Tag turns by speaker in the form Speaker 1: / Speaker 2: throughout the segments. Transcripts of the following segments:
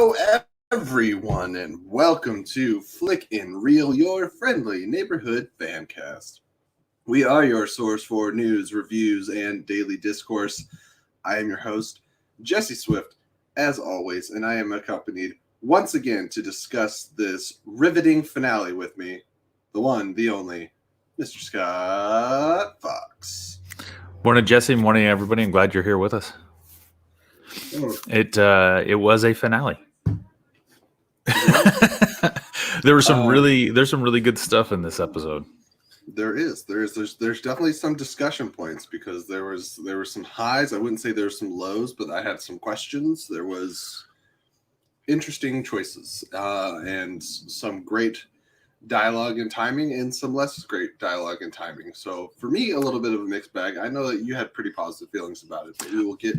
Speaker 1: Hello, everyone, and welcome to Flick and Reel, your friendly neighborhood fancast. We are your source for news, reviews, and daily discourse. I am your host, Jesse Swift, as always, and I am accompanied once again to discuss this riveting finale with me, the one, the only, Mr. Scott Fox.
Speaker 2: Morning, Jesse. Morning, everybody. I'm glad you're here with us. It was a finale. There's some really good stuff in this episode.
Speaker 1: There's definitely some discussion points because there were some highs. I wouldn't say there were some lows, but I had some questions. There was interesting choices and some great dialogue and timing, and some less great dialogue and timing. So for me, a little bit of a mixed bag. I know that you had pretty positive feelings about it, but we will get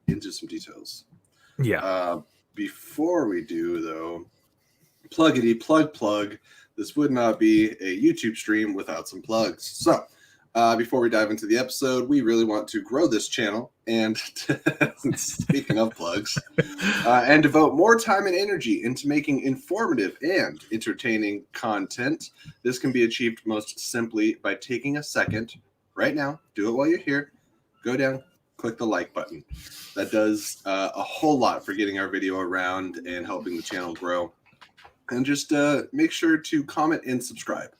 Speaker 1: into some details.
Speaker 2: Yeah.
Speaker 1: Before we do, though, plug. This would not be a YouTube stream without some plugs. So before we dive into the episode, we really want to grow this channel. And speaking of plugs, and devote more time and energy into making informative and entertaining content. This can be achieved most simply by taking a second right now. Do it while you're here. Go down, click the like button. That does a whole lot for getting our video around and helping the channel grow. And just make sure to comment and subscribe.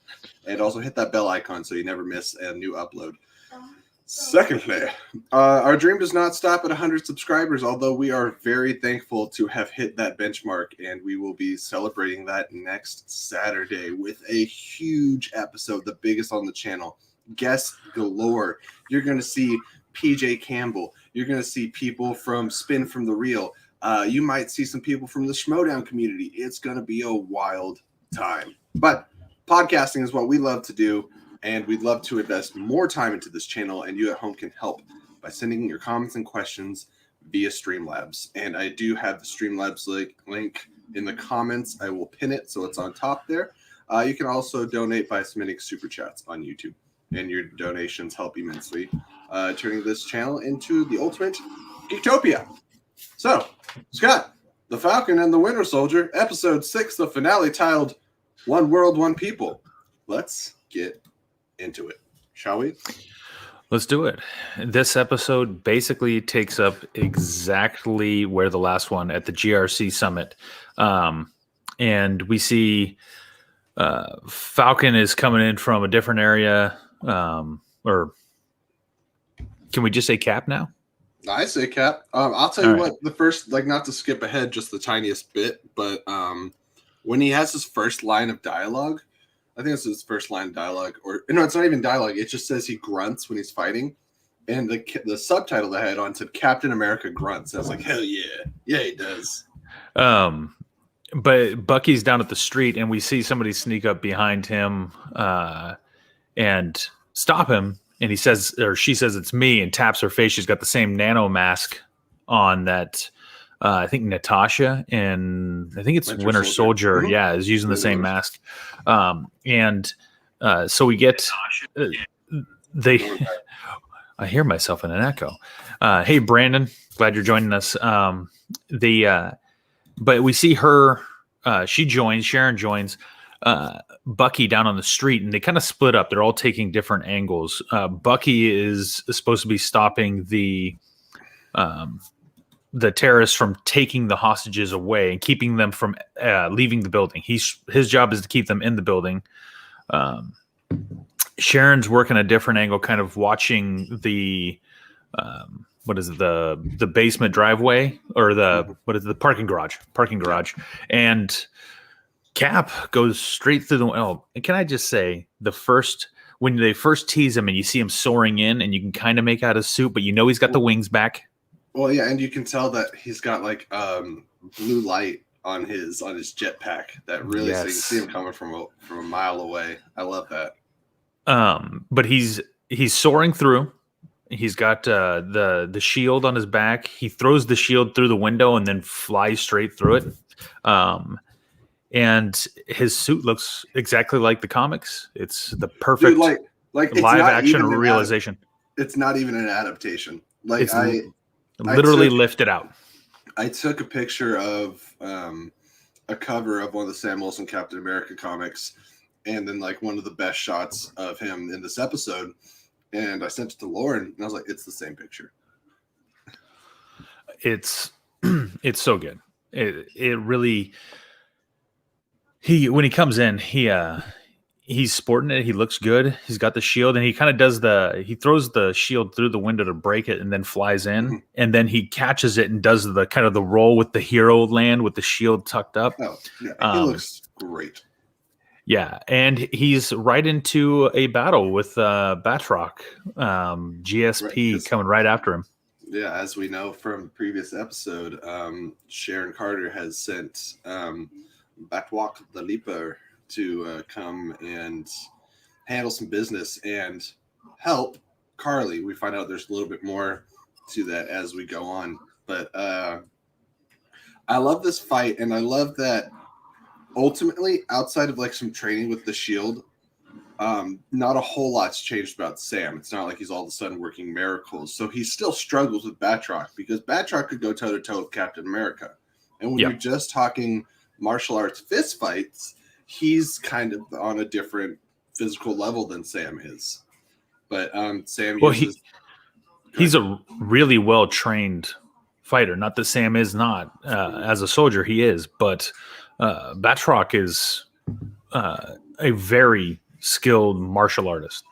Speaker 1: And also hit that bell icon so you never miss a new upload. Secondly, our dream does not stop at 100 subscribers, although we are very thankful to have hit that benchmark. And we will be celebrating that next Saturday with a huge episode, the biggest on the channel. Guests galore. You're going to see PJ Campbell. You're going to see people from Spin from the Reel. You might see some people from the Schmodown community. It's going to be a wild time. But podcasting is what we love to do, and we'd love to invest more time into this channel, and you at home can help by sending your comments and questions via Streamlabs. And I do have the Streamlabs link in the comments. I will pin it so it's on top there. You can also donate by submitting super chats on YouTube, and your donations help immensely, turning this channel into the ultimate Geektopia. So, Scott, the Falcon and the Winter Soldier, episode 6, the finale, titled One World, One People. Let's get into it, shall we?
Speaker 2: Let's do it. This episode basically takes up exactly where the last one at the GRC summit. And we see Falcon is coming in from a different area. Or can we just say Cap now?
Speaker 1: I say Cap. I'll tell you what, the first, not to skip ahead just the tiniest bit, but when he has his first line of dialogue, I think it's his first line of dialogue, or no, it's not even dialogue. It just says he grunts when he's fighting, and the subtitle that I had on said Captain America grunts. I was like, hell yeah, he does.
Speaker 2: But Bucky's down at the street, and we see somebody sneak up behind him and stop him. And he says, or she says, it's me, and taps her face. She's got the same nano mask on that I think Natasha and I think it's Winter Soldier.
Speaker 1: Mm-hmm.
Speaker 2: Yeah, is using the same mask. So we get I hear myself in an echo. Hey, Brandon, glad you're joining us. But we see her. Sharon joins. Bucky down on the street, and they kind of split up. They're all taking different angles. Bucky is supposed to be stopping the terrorists from taking the hostages away and keeping them from leaving the building. His job is to keep them in the building. Sharon's working a different angle, kind of watching the the basement driveway, or the parking garage, and Cap goes straight through the. Oh, and can I just say, when they first tease him and you see him soaring in, and you can kind of make out his suit, but he's got the wings back.
Speaker 1: Well, yeah, and you can tell that he's got blue light on his jetpack that really, so you can see him coming from a mile away. I love that.
Speaker 2: But he's soaring through. He's got the shield on his back. He throws the shield through the window and then flies straight through it. And his suit looks exactly like the comics. It's the perfect
Speaker 1: it's
Speaker 2: live action realization.
Speaker 1: It's not even an adaptation.
Speaker 2: Literally lifted out.
Speaker 1: I took a picture of a cover of one of the Sam Wilson Captain America comics, and then like one of the best shots of him in this episode, and I sent it to Lauren, and I was like, "It's the same picture."
Speaker 2: It's so good. It really. When he comes in, he's sporting it. He looks good. He's got the shield, and he kind of does he throws the shield through the window to break it, and then flies in,
Speaker 1: Mm-hmm.
Speaker 2: and then he catches it and does the kind of the roll with the hero land with the shield tucked up.
Speaker 1: Oh, yeah, he looks great.
Speaker 2: Yeah, and he's right into a battle with Batroc, GSP
Speaker 1: Right,
Speaker 2: coming right after him.
Speaker 1: Yeah, as we know from the previous episode, Sharon Carter has sent Batroc the Leaper to come and handle some business and help Karli. We find out there's a little bit more to that as we go on. But I love this fight, and I love that ultimately, outside of like some training with the shield, not a whole lot's changed about Sam. It's not like he's all of a sudden working miracles. So he still struggles with Batroc, because Batroc could go toe-to-toe with Captain America. And when you're just talking martial arts fist fights, he's kind of on a different physical level than Sam is. But Sam uses...
Speaker 2: he's a really well-trained fighter. Not that Sam is not. As a soldier, he is. But Batroc is a very skilled martial artist.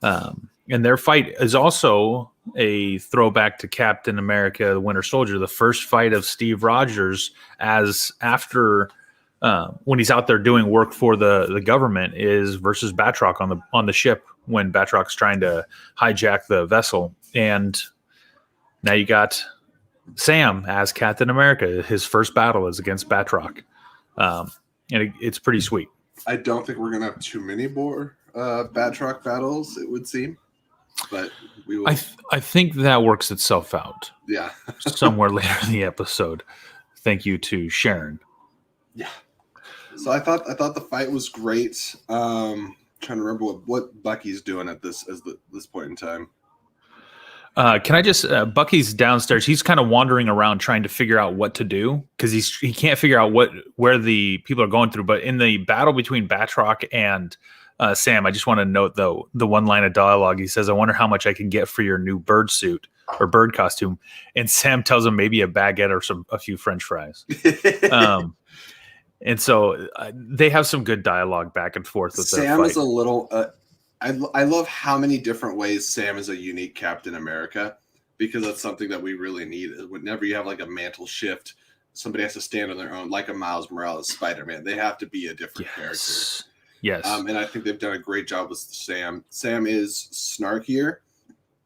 Speaker 2: And their fight is also a throwback to Captain America, the Winter Soldier, the first fight of Steve Rogers when he's out there doing work for the government is versus Batroc on the ship when Batroc's trying to hijack the vessel. And now you got Sam as Captain America. His first battle is against Batroc. And it's pretty sweet.
Speaker 1: I don't think we're going to have too many more Batroc battles, it would seem. But we will.
Speaker 2: I think that works itself out.
Speaker 1: Yeah.
Speaker 2: somewhere later in the episode. Thank you to Sharon.
Speaker 1: Yeah. So I thought the fight was great. Trying to remember what Bucky's doing at this point in time.
Speaker 2: Can I just Bucky's downstairs. He's kind of wandering around trying to figure out what to do because he can't figure out where the people are going through. But in the battle between Batroc and Sam, I just want to note though the one line of dialogue. He says, "I wonder how much I can get for your new bird suit or bird costume," and Sam tells him maybe a baguette or a few French fries. And so they have some good dialogue back and forth with
Speaker 1: Sam is a little. I love how many different ways Sam is a unique Captain America, because that's something that we really need. Whenever you have like a mantle shift, somebody has to stand on their own, like a Miles Morales Spider-Man. They have to be a different character.
Speaker 2: Yes.
Speaker 1: And I think they've done a great job with Sam. Sam is snarkier.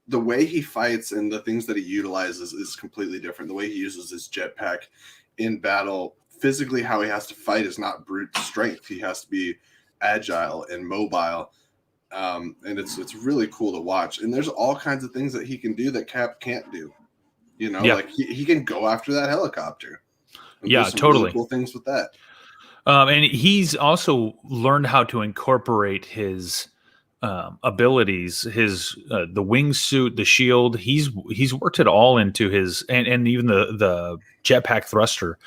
Speaker 1: The way he fights and the things that he utilizes is completely different. The way he uses his jetpack in battle, physically how he has to fight is not brute strength. He has to be agile and mobile. And it's really cool to watch. And there's all kinds of things that he can do that Cap can't do. You know, like he can go after that helicopter.
Speaker 2: Yeah, totally.
Speaker 1: Really cool things with that.
Speaker 2: And he's also learned how to incorporate his abilities, his the wingsuit, the shield. He's worked it all into his and even the jetpack thruster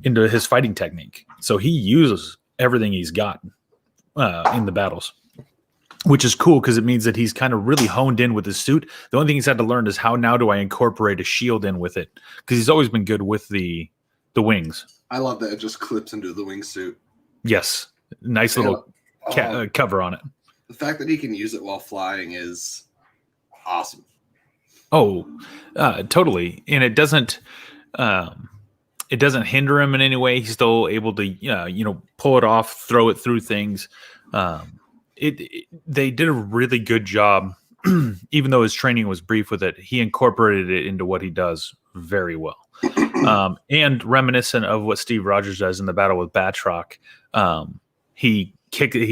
Speaker 2: into his fighting technique. So he uses everything he's got in the battles, which is cool because it means that he's kind of really honed in with his suit. The only thing he's had to learn is how now do I incorporate a shield in with it, because he's always been good with the wings.
Speaker 1: I love that it just clips into the wingsuit.
Speaker 2: Yes, nice little cover on it.
Speaker 1: The fact that he can use it while flying is awesome.
Speaker 2: Oh, totally. And it doesn't hinder him in any way. He's still able to, pull it off, throw it through things. They did a really good job, even though his training was brief with it. He incorporated it into what he does very well. And reminiscent of what Steve Rogers does in the battle with Batroc. He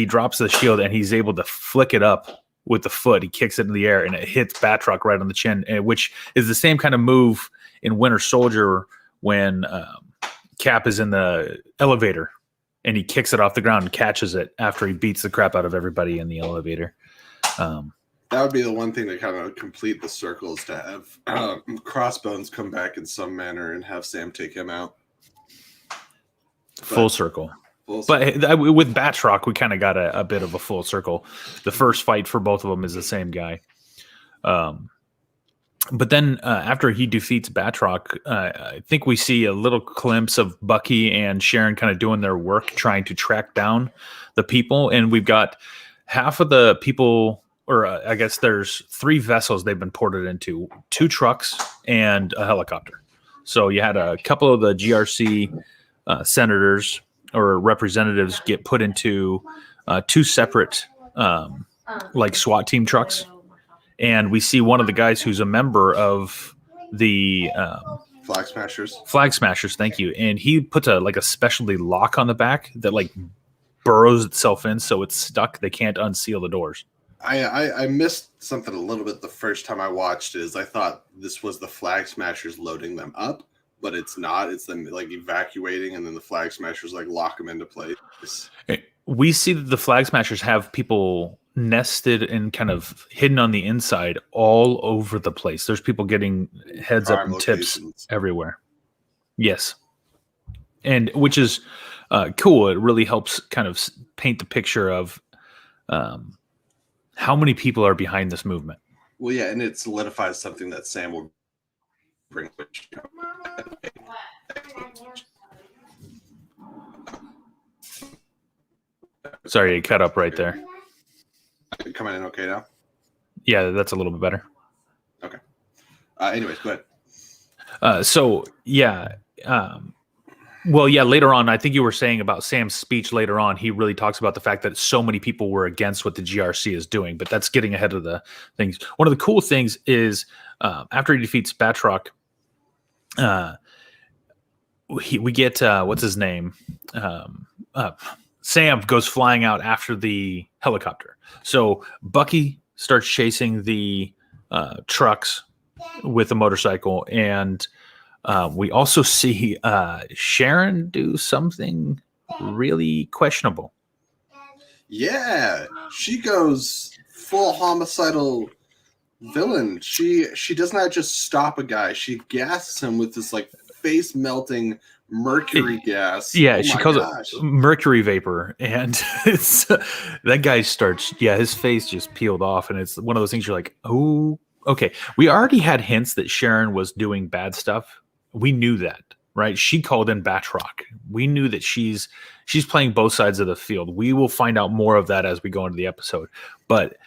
Speaker 2: drops the shield and he's able to flick it up with the foot. He kicks it in the air and it hits Batroc right on the chin, which is the same kind of move in Winter Soldier when Cap is in the elevator and he kicks it off the ground and catches it after he beats the crap out of everybody in the elevator.
Speaker 1: That That would be the one thing to kind of complete the circle, is to have Crossbones come back in some manner and have Sam take him out.
Speaker 2: Full circle. But with Batroc, we kind of got a bit of a full circle. The first fight for both of them is the same guy. But then after he defeats Batroc, I think we see a little glimpse of Bucky and Sharon kind of doing their work, trying to track down the people. And we've got half of the people, or I guess there's 3 vessels they've been ported into, 2 trucks and a helicopter. So you had a couple of the GRC senators or representatives get put into 2 separate like SWAT team trucks. And we see one of the guys who's a member of the
Speaker 1: Flag Smashers.
Speaker 2: Flag Smashers, thank you. And he puts a specialty lock on the back that like burrows itself in, so it's stuck. They can't unseal the doors.
Speaker 1: I missed something a little bit the first time I watched it. Is I thought this was the Flag Smashers loading them up, but it's not. It's them like evacuating, and then the Flag Smashers like lock them into place.
Speaker 2: We see that the Flag Smashers have people nested and kind of hidden on the inside all over the place. There's people getting heads up and tips everywhere. Yes. And which is cool. It really helps kind of paint the picture of how many people are behind this movement.
Speaker 1: Well, yeah, and it solidifies something that Sam will bring. Which,
Speaker 2: Sorry, it cut up right there.
Speaker 1: Coming in okay now?
Speaker 2: Yeah, that's a little bit better.
Speaker 1: Okay. Anyways, go
Speaker 2: ahead. Well, yeah, later on, I think you were saying about Sam's speech later on, he really talks about the fact that so many people were against what the GRC is doing, but that's getting ahead of the things. One of the cool things is after he defeats Batroc, we get, what's his name? Sam goes flying out after the helicopter. So Bucky starts chasing the trucks with a motorcycle, and we also see Sharon do something really questionable.
Speaker 1: Yeah, she goes full homicidal villain. She does not just stop a guy; she gasses him with this like face melting mercury gas.
Speaker 2: Yeah, she calls it mercury vapor, and it's that guy starts. Yeah, his face just peeled off, and it's one of those things you're like, oh, okay. We already had hints that Sharon was doing bad stuff. We knew that, right? She called in Batroc. We knew that she's playing both sides of the field. We will find out more of that as we go into the episode. But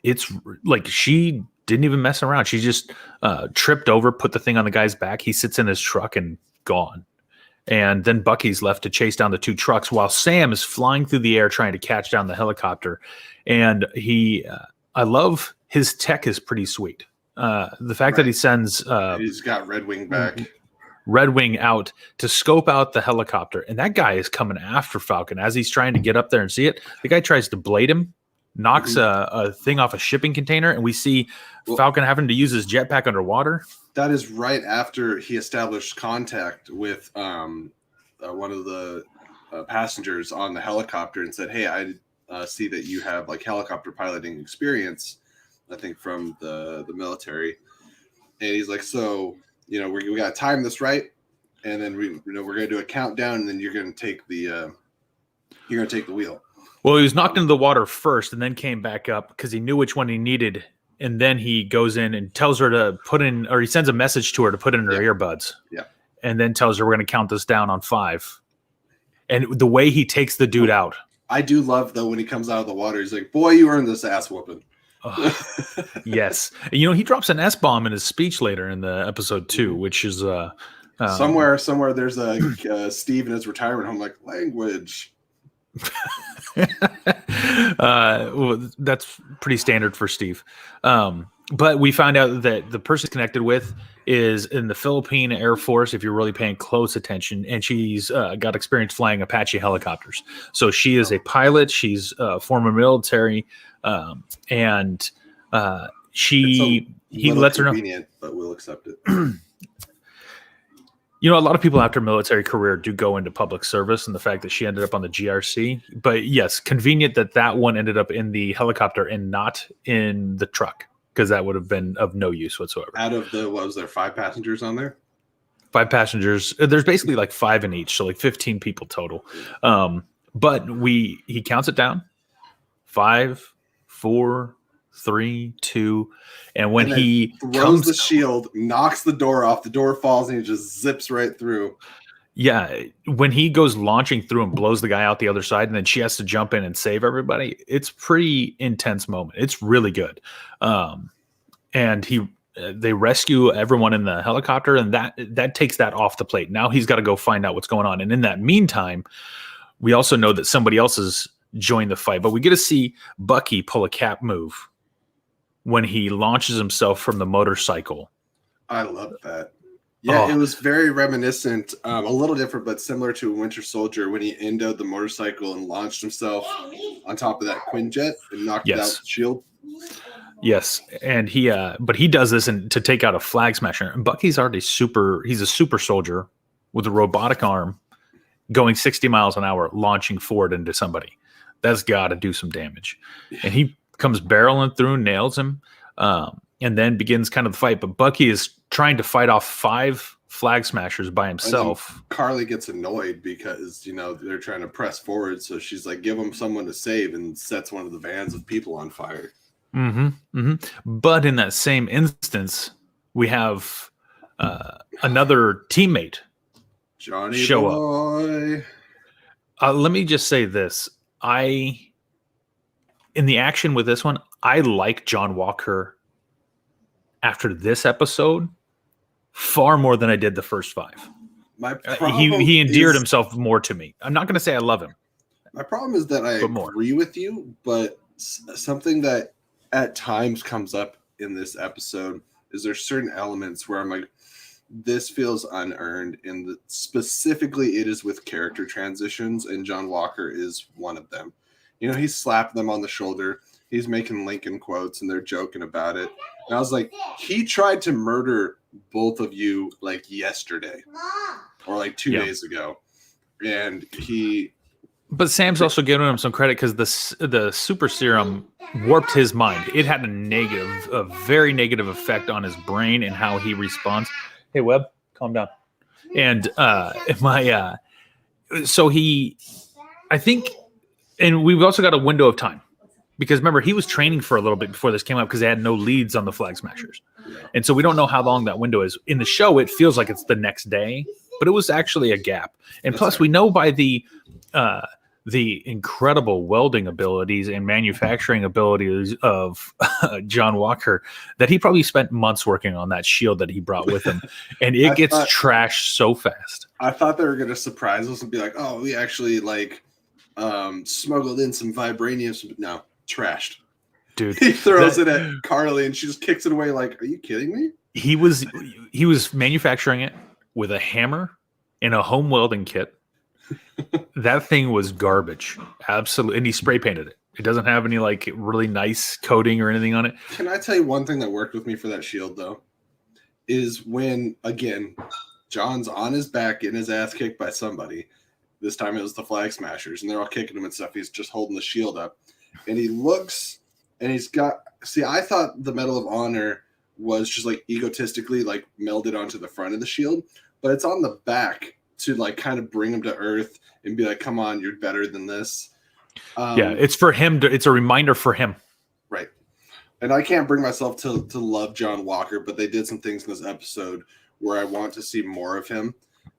Speaker 2: it's like she didn't even mess around. She just tripped over, put the thing on the guy's back. He sits in his truck and gone. And then Bucky's left to chase down the 2 trucks while Sam is flying through the air trying to catch down the helicopter. And I love his tech is pretty sweet. The fact that he sends
Speaker 1: he's got Red Wing back.
Speaker 2: Red Wing out to scope out the helicopter, and that guy is coming after Falcon as he's trying to get up there and see it. The guy tries to blade him, knocks a thing off a shipping container, and we see Falcon having to use his jetpack underwater.
Speaker 1: That is right after he established contact with one of the passengers on the helicopter and said, "Hey, I see that you have like helicopter piloting experience, I think from the military." And he's like, "So, we got to time this right, and then we're going to do a countdown, and then you're going to take the wheel."
Speaker 2: Well, he was knocked into the water first, and then came back up because he knew which one he needed. And then he goes in and tells her to put in, or he sends a message to her to put in her earbuds.
Speaker 1: Yeah.
Speaker 2: And then tells her we're going to count this down on 5. And the way he takes the dude out.
Speaker 1: I do love though when he comes out of the water, he's like, "Boy, you earned this ass whooping."
Speaker 2: Yes. He drops an S-bomb in his speech later in the episode 2, which is
Speaker 1: somewhere there's a Steve in his retirement home like language.
Speaker 2: Well, that's pretty standard for Steve. But we find out that the person he's connected with is in the Philippine Air Force, if you're really paying close attention, and she's got experience flying Apache helicopters. So she is a pilot. She's former military, and he lets her know.
Speaker 1: But we'll accept it.
Speaker 2: You know, a lot of people after military career do go into public service, and the fact that she ended up on the GRC. But yes, convenient that one ended up in the helicopter and not in the truck, because that would have been of no use whatsoever.
Speaker 1: Out of the, what was there, 5 passengers on there?
Speaker 2: 5 passengers. There's basically like 5 in each, so like 15 people total. But he counts it down. 5, 4, 3, 2, and when he
Speaker 1: throws the shield, knocks the door off, the door falls, and he just zips right through.
Speaker 2: Yeah, when he goes launching through and blows the guy out the other side, and then she has to jump in and save everybody, it's pretty intense moment. It's really good. And they rescue everyone in the helicopter, and that takes that off the plate. Now he's got to go find out what's going on. And in that meantime, we also know that somebody else has joined the fight, but we get to see Bucky pull a cap move when he launches himself from the motorcycle.
Speaker 1: I love that. Yeah, It was very reminiscent, a little different, but similar to Winter Soldier when he endoed the motorcycle and launched himself on top of that Quinjet and knocked out the shield.
Speaker 2: Yes, and but he does this to take out a flag smasher. And Bucky's already he's a super soldier with a robotic arm going 60 miles an hour, launching forward into somebody. That's got to do some damage. And he comes barreling through, nails him, and then begins kind of the fight. But Bucky is trying to fight off 5 flag smashers by himself.
Speaker 1: Karli gets annoyed because, they're trying to press forward. So she's like, give him someone to save, and sets one of the vans of people on fire.
Speaker 2: But in that same instance, we have another teammate
Speaker 1: Johnny
Speaker 2: show
Speaker 1: boy.
Speaker 2: up. Let me just say this. In the action with this one, I like John Walker after this episode far more than I did the first 5. He endeared himself more to me. I'm not going to say I love him.
Speaker 1: My problem is that I agree with you, but something that at times comes up in this episode is there's certain elements where I'm like, this feels unearned, and specifically it is with character transitions, and John Walker is one of them. He's slapping them on the shoulder, he's making Lincoln quotes, and they're joking about it. And I was like, he tried to murder both of you like yesterday or like 2 days ago, and But
Speaker 2: Sam's also giving him some credit because the super serum warped his mind. It had a very negative effect on his brain and how he responds. Hey, Webb, calm down. And I think, and we've also got a window of time because remember, he was training for a little bit before this came up because they had no leads on the flag smashers. And so we don't know how long that window is. In the show, it feels like it's the next day, but it was actually a gap. And plus, we know by the incredible welding abilities and manufacturing abilities of John Walker that he probably spent months working on that shield that he brought with him. And it gets trashed so fast.
Speaker 1: I thought they were going to surprise us and be like, oh, we actually smuggled in some vibranium. No, trashed.
Speaker 2: Dude.
Speaker 1: He throws it at Karli and she just kicks it away like, are you kidding me?
Speaker 2: He was manufacturing it with a hammer and a home welding kit. That thing was garbage. Absolutely. And he spray painted it. It doesn't have any really nice coating or anything on it.
Speaker 1: Can I tell you one thing that worked with me for that shield though? Is when, again, John's on his back getting his ass kicked by somebody. This time it was the flag smashers and they're all kicking him and stuff. He's just holding the shield up and he looks and he's got, I thought the Medal of Honor was just egotistically melded onto the front of the shield, but it's on the back to kind of bring him to earth and be like, come on, you're better than this.
Speaker 2: It's for him it's a reminder for him.
Speaker 1: Right. And I can't bring myself to love John Walker, but they did some things in this episode where I want to see more of him.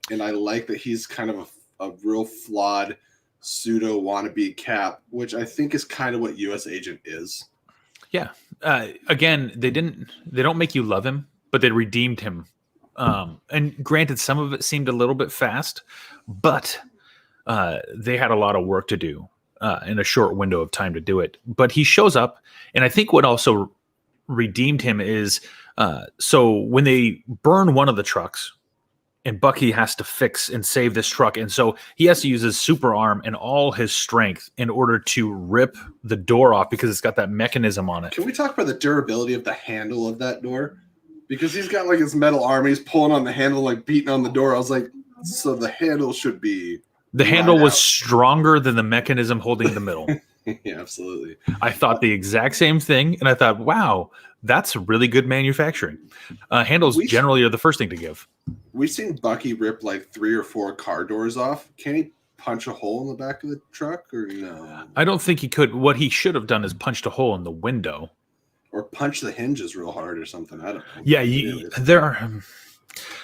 Speaker 1: And I like that he's kind of a real flawed pseudo wannabe Cap, which I think is kind of what US Agent is.
Speaker 2: Yeah. Again, they don't make you love him, but they redeemed him. And granted, some of it seemed a little bit fast, but they had a lot of work to do in a short window of time to do it. But he shows up, and I think what also redeemed him is so when they burn one of the trucks, and Bucky has to fix and save this truck, and so he has to use his super arm and all his strength in order to rip the door off because it's got that mechanism on it.
Speaker 1: Can we talk about the durability of the handle of that door? Because he's got like his metal arm. He's pulling on the handle, like beating on the door. I was like, so the handle should be.
Speaker 2: The handle was stronger than the mechanism holding the middle.
Speaker 1: Yeah, absolutely.
Speaker 2: I thought the exact same thing, and I thought, wow, that's really good manufacturing. Handles generally are the first thing to give.
Speaker 1: We've seen Bucky rip like 3 or 4 car doors off. Can he punch a hole in the back of the truck or no?
Speaker 2: I don't think he could. What he should have done is punched a hole in the window.
Speaker 1: Or punch the hinges real hard or something. I don't know.
Speaker 2: Yeah, there are.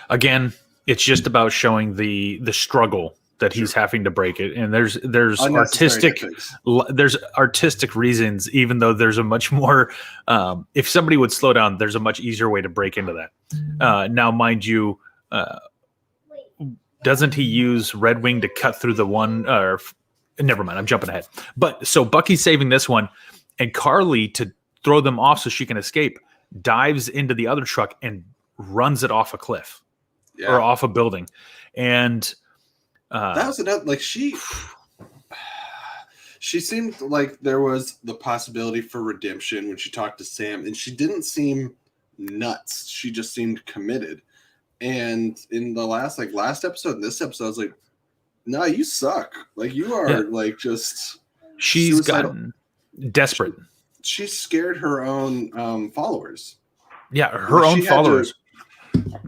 Speaker 2: Again, it's just about showing the struggle that he's having to break it, and there's artistic reasons, even though there's a much more if somebody would slow down, there's a much easier way to break into that. Now mind you, doesn't he use Red Wing to cut through the one, or never mind, I'm jumping ahead. But so Bucky's saving this one, and Karli, to throw them off so she can escape, dives into the other truck and runs it off a cliff or off a building. And
Speaker 1: that was another, like, she seemed like there was the possibility for redemption when she talked to Sam, and she didn't seem nuts. She just seemed committed. And in the last episode, and this episode, I was like, no, you suck. Like, you are like just
Speaker 2: she's
Speaker 1: suicidal.
Speaker 2: Gotten desperate.
Speaker 1: She scared her own followers.
Speaker 2: Yeah, her own followers.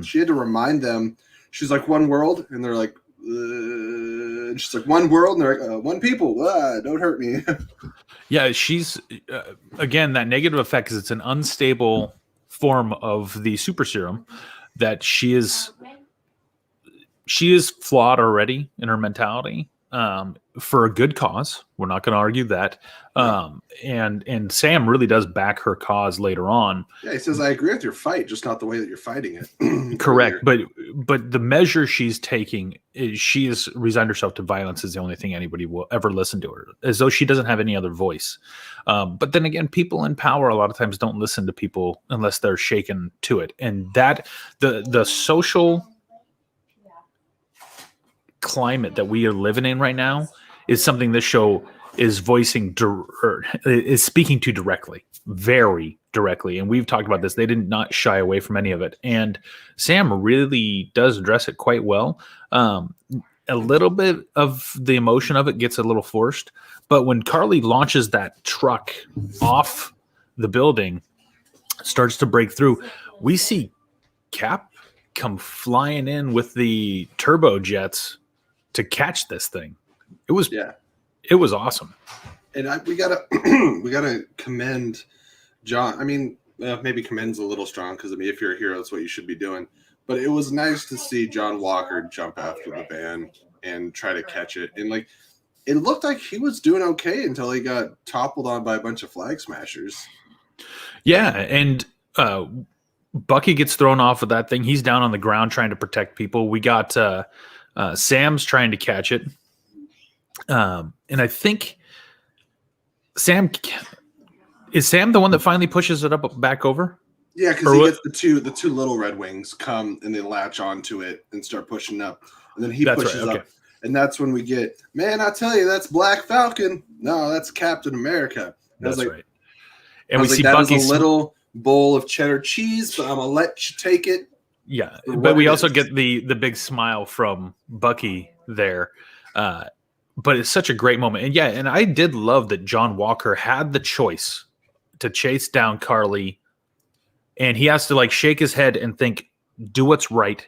Speaker 1: She had to remind them. She's like, one world, and they're like, and she's like, one world, and they're like, one people, don't hurt me.
Speaker 2: Yeah, she's again, that negative effect, because it's an unstable form of the super serum, that she is flawed already in her mentality, for a good cause. We're not going to argue that. And Sam really does back her cause later on. Yeah,
Speaker 1: he says, I agree with your fight, just not the way that you're fighting it.
Speaker 2: Correct. But the measure she's taking is she has resigned herself to violence is the only thing anybody will ever listen to her, as though she doesn't have any other voice. But then again, people in power a lot of times don't listen to people unless they're shaken to it. And that the social climate that we are living in right now is something this show is is speaking to directly, very directly. And we've talked about this. They did not shy away from any of it. And Sam really does address it quite well. A little bit of the emotion of it gets a little forced, but when Karli launches that truck off the building, starts to break through, we see Cap come flying in with the turbojets to catch this thing. It was awesome.
Speaker 1: And we gotta commend John. I mean, maybe commend's a little strong, because I mean, if you're a hero, that's what you should be doing. But it was nice to see John Walker jump after the van and try to catch it. And like, it looked like he was doing okay until he got toppled on by a bunch of flag smashers.
Speaker 2: Yeah, and Bucky gets thrown off of that thing. He's down on the ground trying to protect people. We got Sam's trying to catch it. And I think Sam the one that finally pushes it up back over?
Speaker 1: Yeah, because he gets the two little Red Wings come and they latch onto it and start pushing up. And then he pushes up. And that's when we get, man, I tell you, that's Black Falcon. No, that's Captain America.
Speaker 2: That's
Speaker 1: like,
Speaker 2: right. And we see
Speaker 1: that
Speaker 2: Bucky
Speaker 1: is a little bowl of cheddar cheese, but I'm going to let you take it.
Speaker 2: Yeah, but we also get the big smile from Bucky there. But it's such a great moment. And yeah, and I did love that John Walker had the choice to chase down Karli, and he has to like shake his head and think, do what's right.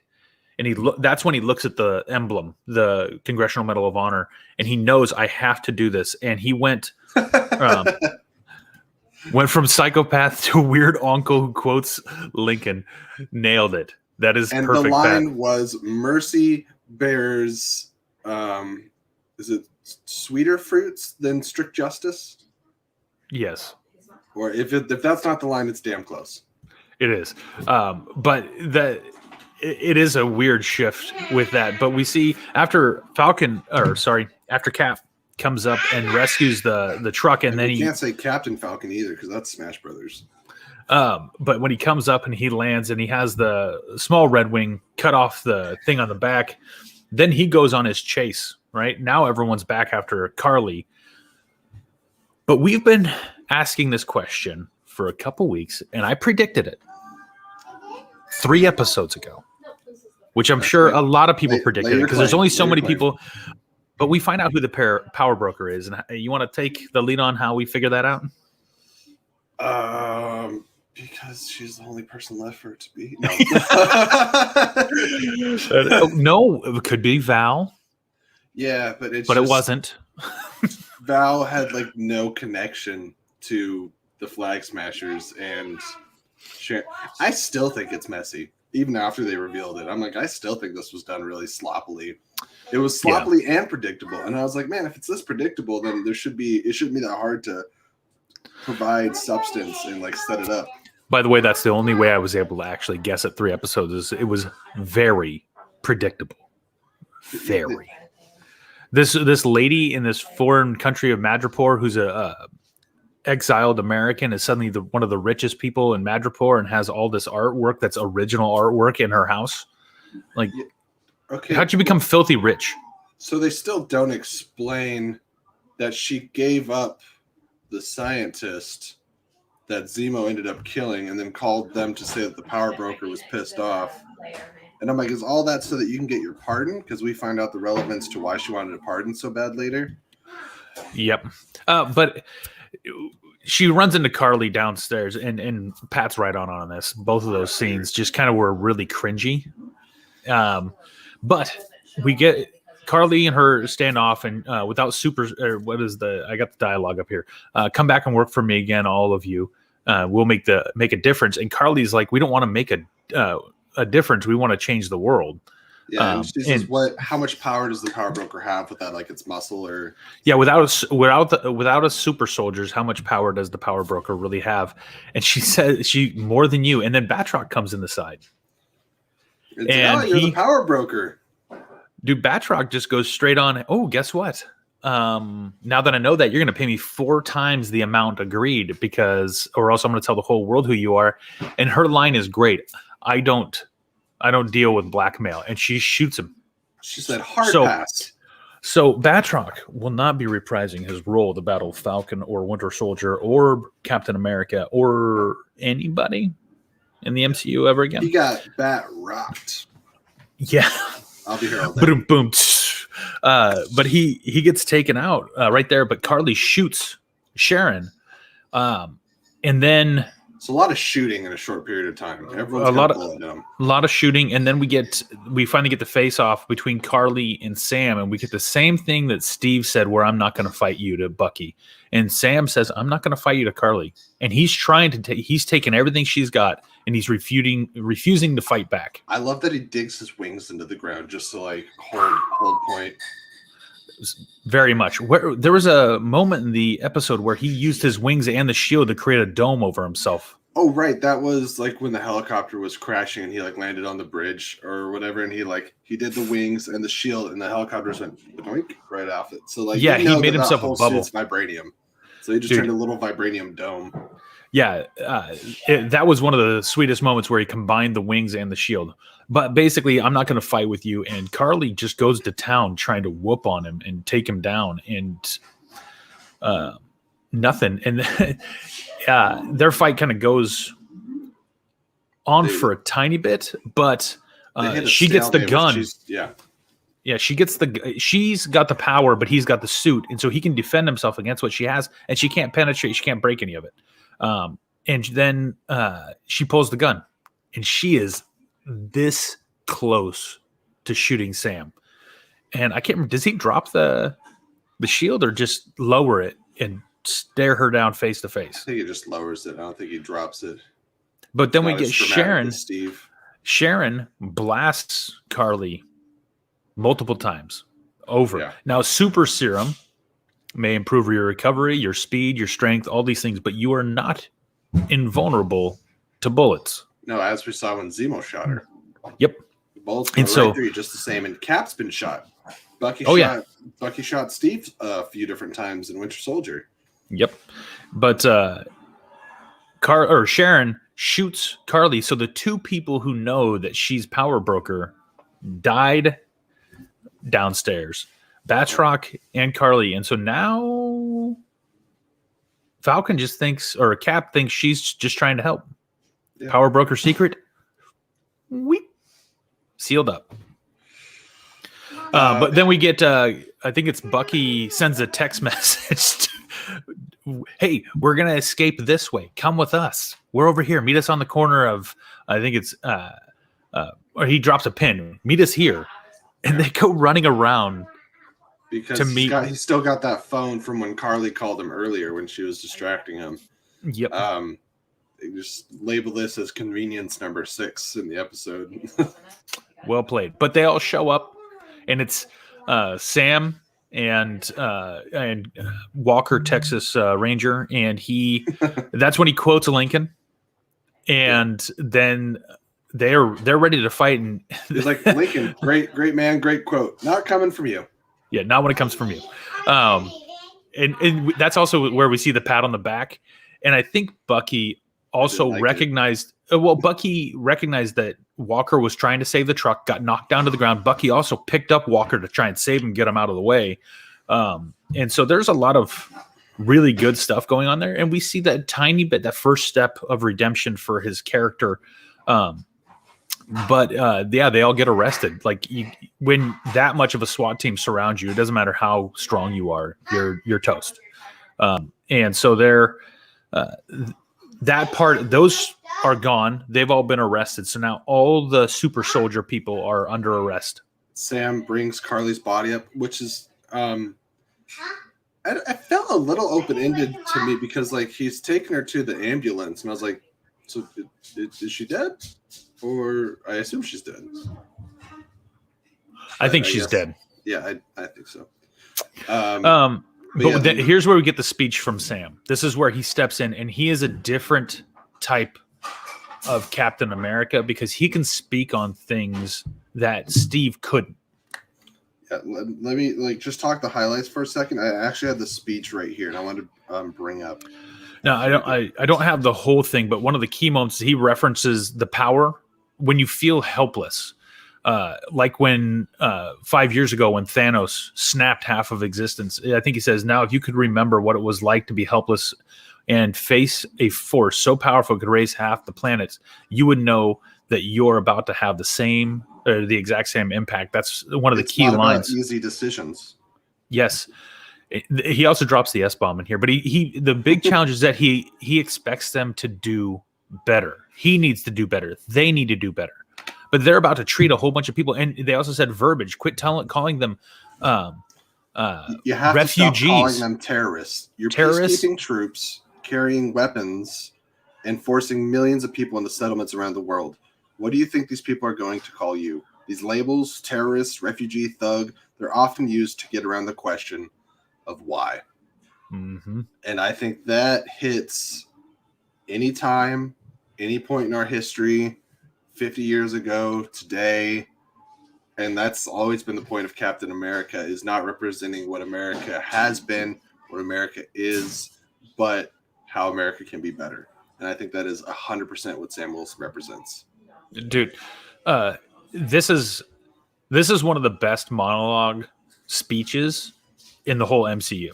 Speaker 2: And that's when he looks at the emblem, the Congressional Medal of Honor, and he knows, I have to do this. And he went from psychopath to weird uncle who quotes Lincoln. Nailed it. That is
Speaker 1: and
Speaker 2: perfect.
Speaker 1: And the line was, mercy bears, is it sweeter fruits than strict justice?
Speaker 2: Yes.
Speaker 1: Or if that's not the line, it's damn close.
Speaker 2: It is. But it is a weird shift with that. But we see after Cap comes up and rescues the truck, and then
Speaker 1: you can't say Captain Falcon either, because that's Smash Brothers.
Speaker 2: But when he comes up and he lands and he has the small Red Wing cut off the thing on the back, then he goes on his chase, right? Now everyone's back after Karli. But we've been asking this question for a couple weeks, and I predicted it. 3 episodes ago, which I'm sure a lot of people predicted because there's only so many people. But we find out who the power broker is, and you want to take the lead on how we figure that out?
Speaker 1: Because she's the only person left for it to be.
Speaker 2: No, it could be Val.
Speaker 1: Yeah, but it
Speaker 2: wasn't.
Speaker 1: Val had like no connection to the Flag Smashers, and I still think it's messy. Even after they revealed it, I'm like, I still think this was done really sloppily. It was sloppily and predictable, and I was like, man, if it's this predictable, then it shouldn't be that hard to provide substance and like set it up.
Speaker 2: By the way, that's the only way I was able to actually guess at 3 episodes. Is it was very predictable. Very. This lady in this foreign country of Madripoor, who's a exiled American, is suddenly one of the richest people in Madripoor and has all this artwork that's original artwork in her house. Like, okay, how'd you become filthy rich?
Speaker 1: So they still don't explain that she gave up the scientist that Zemo ended up killing and then called them to say that the power broker was pissed off. And I'm like, is all that so that you can get your pardon? Because we find out the relevance to why she wanted a pardon so bad later.
Speaker 2: Yep. But she runs into Karli downstairs, and Pat's right on this. Both of those scenes just kind of were really cringy. But we get Karli and her standoff, and without I got the dialogue up here. Come back and work for me again, all of you. We'll make a difference. And Karli's like, we don't want to make a difference. We want to change the world.
Speaker 1: Yeah, and she says, how much power does the power broker have with that? Like its muscle, or
Speaker 2: without a super soldiers, how much power does the power broker really have? And she says more than you. And then Batroc comes in the side,
Speaker 1: and you're the power broker.
Speaker 2: Dude, Batroc just goes straight on. Oh, guess what? Now that I know that, you're going to pay me 4 times the amount agreed, or else I'm going to tell the whole world who you are. And her line is great. I don't deal with blackmail. And she shoots him.
Speaker 1: She said hard pass.
Speaker 2: So Batroc will not be reprising his role, the Battle of Falcon or Winter Soldier or Captain America or anybody in the MCU ever again.
Speaker 1: He got bat-rocked.
Speaker 2: Yeah.
Speaker 1: I'll be here all day.
Speaker 2: Boom, boom. But he gets taken out right there. But Karli shoots Sharon. And then...
Speaker 1: It's a lot of shooting in a short period of time. Everyone's
Speaker 2: a lot of shooting, and then we finally get the face off between Karli and Sam, and we get the same thing that Steve said, where I'm not going to fight you, to Bucky, and Sam says, I'm not going to fight you, to Karli, and he's trying to he's taking everything she's got, and he's refusing to fight back.
Speaker 1: I love that he digs his wings into the ground just to like hold point.
Speaker 2: Very much. There was a moment in the episode where he used his wings and the shield to create a dome over himself.
Speaker 1: Oh, right. That was like when the helicopter was crashing and he like landed on the bridge or whatever. And he did the wings and the shield and the helicopters went boink right off it. So like,
Speaker 2: yeah, he made himself a bubble.
Speaker 1: It's vibranium. So he just turned a little vibranium dome.
Speaker 2: Yeah. That was one of the sweetest moments where he combined the wings and the shield. But basically, I'm not going to fight with you. And Karli just goes to town trying to whoop on him and take him down. And nothing. And their fight kind of goes on for a tiny bit. But she gets the gun. Yeah, she's got the power, but he's got the suit. And so he can defend himself against what she has. And she can't penetrate. She can't break any of it. And then she pulls the gun. And she is this close to shooting Sam, and I can't remember, does he drop the shield or just lower it and stare her down face to face?
Speaker 1: I think he just lowers it. I don't think he drops it.
Speaker 2: But then we get Sharon. Sharon blasts Karli multiple times over. Yeah. Now, super serum may improve your recovery, your speed, your strength, all these things, but you are not invulnerable to bullets.
Speaker 1: No, as we saw when Zemo shot her.
Speaker 2: Yep.
Speaker 1: The bullets go right through you just the same. And Cap's been shot. Bucky shot Steve a few different times in Winter Soldier.
Speaker 2: Yep. But Sharon shoots Karli. So the 2 people who know that she's power broker died downstairs. Batroc and Karli. And so now Falcon just thinks, or Cap thinks she's just trying to help. Yeah. Power broker secret we sealed up. But then we get, I think it's Bucky sends a text message. Hey, we're going to escape this way. Come with us. We're over here. Meet us on the corner of, I think it's, or he drops a pin. Meet us here. And they go running around.
Speaker 1: Because
Speaker 2: to meet.
Speaker 1: He's still got that phone from when Karli called him earlier when she was distracting him.
Speaker 2: Yep.
Speaker 1: They just label this as convenience number 6 in the episode.
Speaker 2: Well played. But they all show up, and it's Sam and Walker, Texas Ranger, and that's when he quotes Lincoln, and then they're ready to fight, and
Speaker 1: he's like, Lincoln, great man, great quote, not coming from you.
Speaker 2: Yeah, not when it comes from you. And that's also where we see the pat on the back, and I think Bucky also recognized. Bucky recognized that Walker was trying to save the truck, got knocked down to the ground. Bucky also picked up Walker to try and save him, get him out of the way. And so there's a lot of really good stuff going on there. And we see that tiny bit, that first step of redemption for his character. But they all get arrested. Like when that much of a SWAT team surrounds you, it doesn't matter how strong you are, you're toast. And so those are gone. They've all been arrested. So now all the super soldier people are under arrest.
Speaker 1: Sam brings Karli's body up, which is, I felt a little open-ended to me because like he's taking her to the ambulance and I was like, so is she dead? Or I assume she's dead.
Speaker 2: I think she's dead.
Speaker 1: Yeah, I think so.
Speaker 2: Here's where we get the speech from Sam. This is where he steps in, and he is a different type of Captain America because he can speak on things that Steve couldn't.
Speaker 1: Yeah, let me just talk the highlights for a second. I actually had the speech right here, and I wanted to bring up.
Speaker 2: No, I don't have the whole thing, but one of the key moments he references the power when you feel helpless. Like when 5 years ago when Thanos snapped half of existence. I think he says, now if you could remember what it was like to be helpless and face a force so powerful it could raise half the planets, you would know that you're about to have the exact same impact. That's one of the key lines.
Speaker 1: Easy decisions.
Speaker 2: Yes. He also drops the S-bomb in here, but the big challenge is that he expects them to do better. He needs to do better. They need to do better. But they're about to treat a whole bunch of people, and they also said verbiage. Quit calling them
Speaker 1: you have
Speaker 2: refugees.
Speaker 1: To stop calling them terrorists. You're peacekeeping troops carrying weapons and forcing millions of people into settlements around the world. What do you think these people are going to call you? These labels, terrorist, refugee, thug, they're often used to get around the question of why.
Speaker 2: Mm-hmm.
Speaker 1: And I think that hits any time, any point in our history, 50 years ago, today, and that's always been the point of Captain America, is not representing what America has been, what America is, but how America can be better. And I think that is 100% what Sam Wilson represents.
Speaker 2: Dude, this is one of the best monologue speeches in the whole MCU.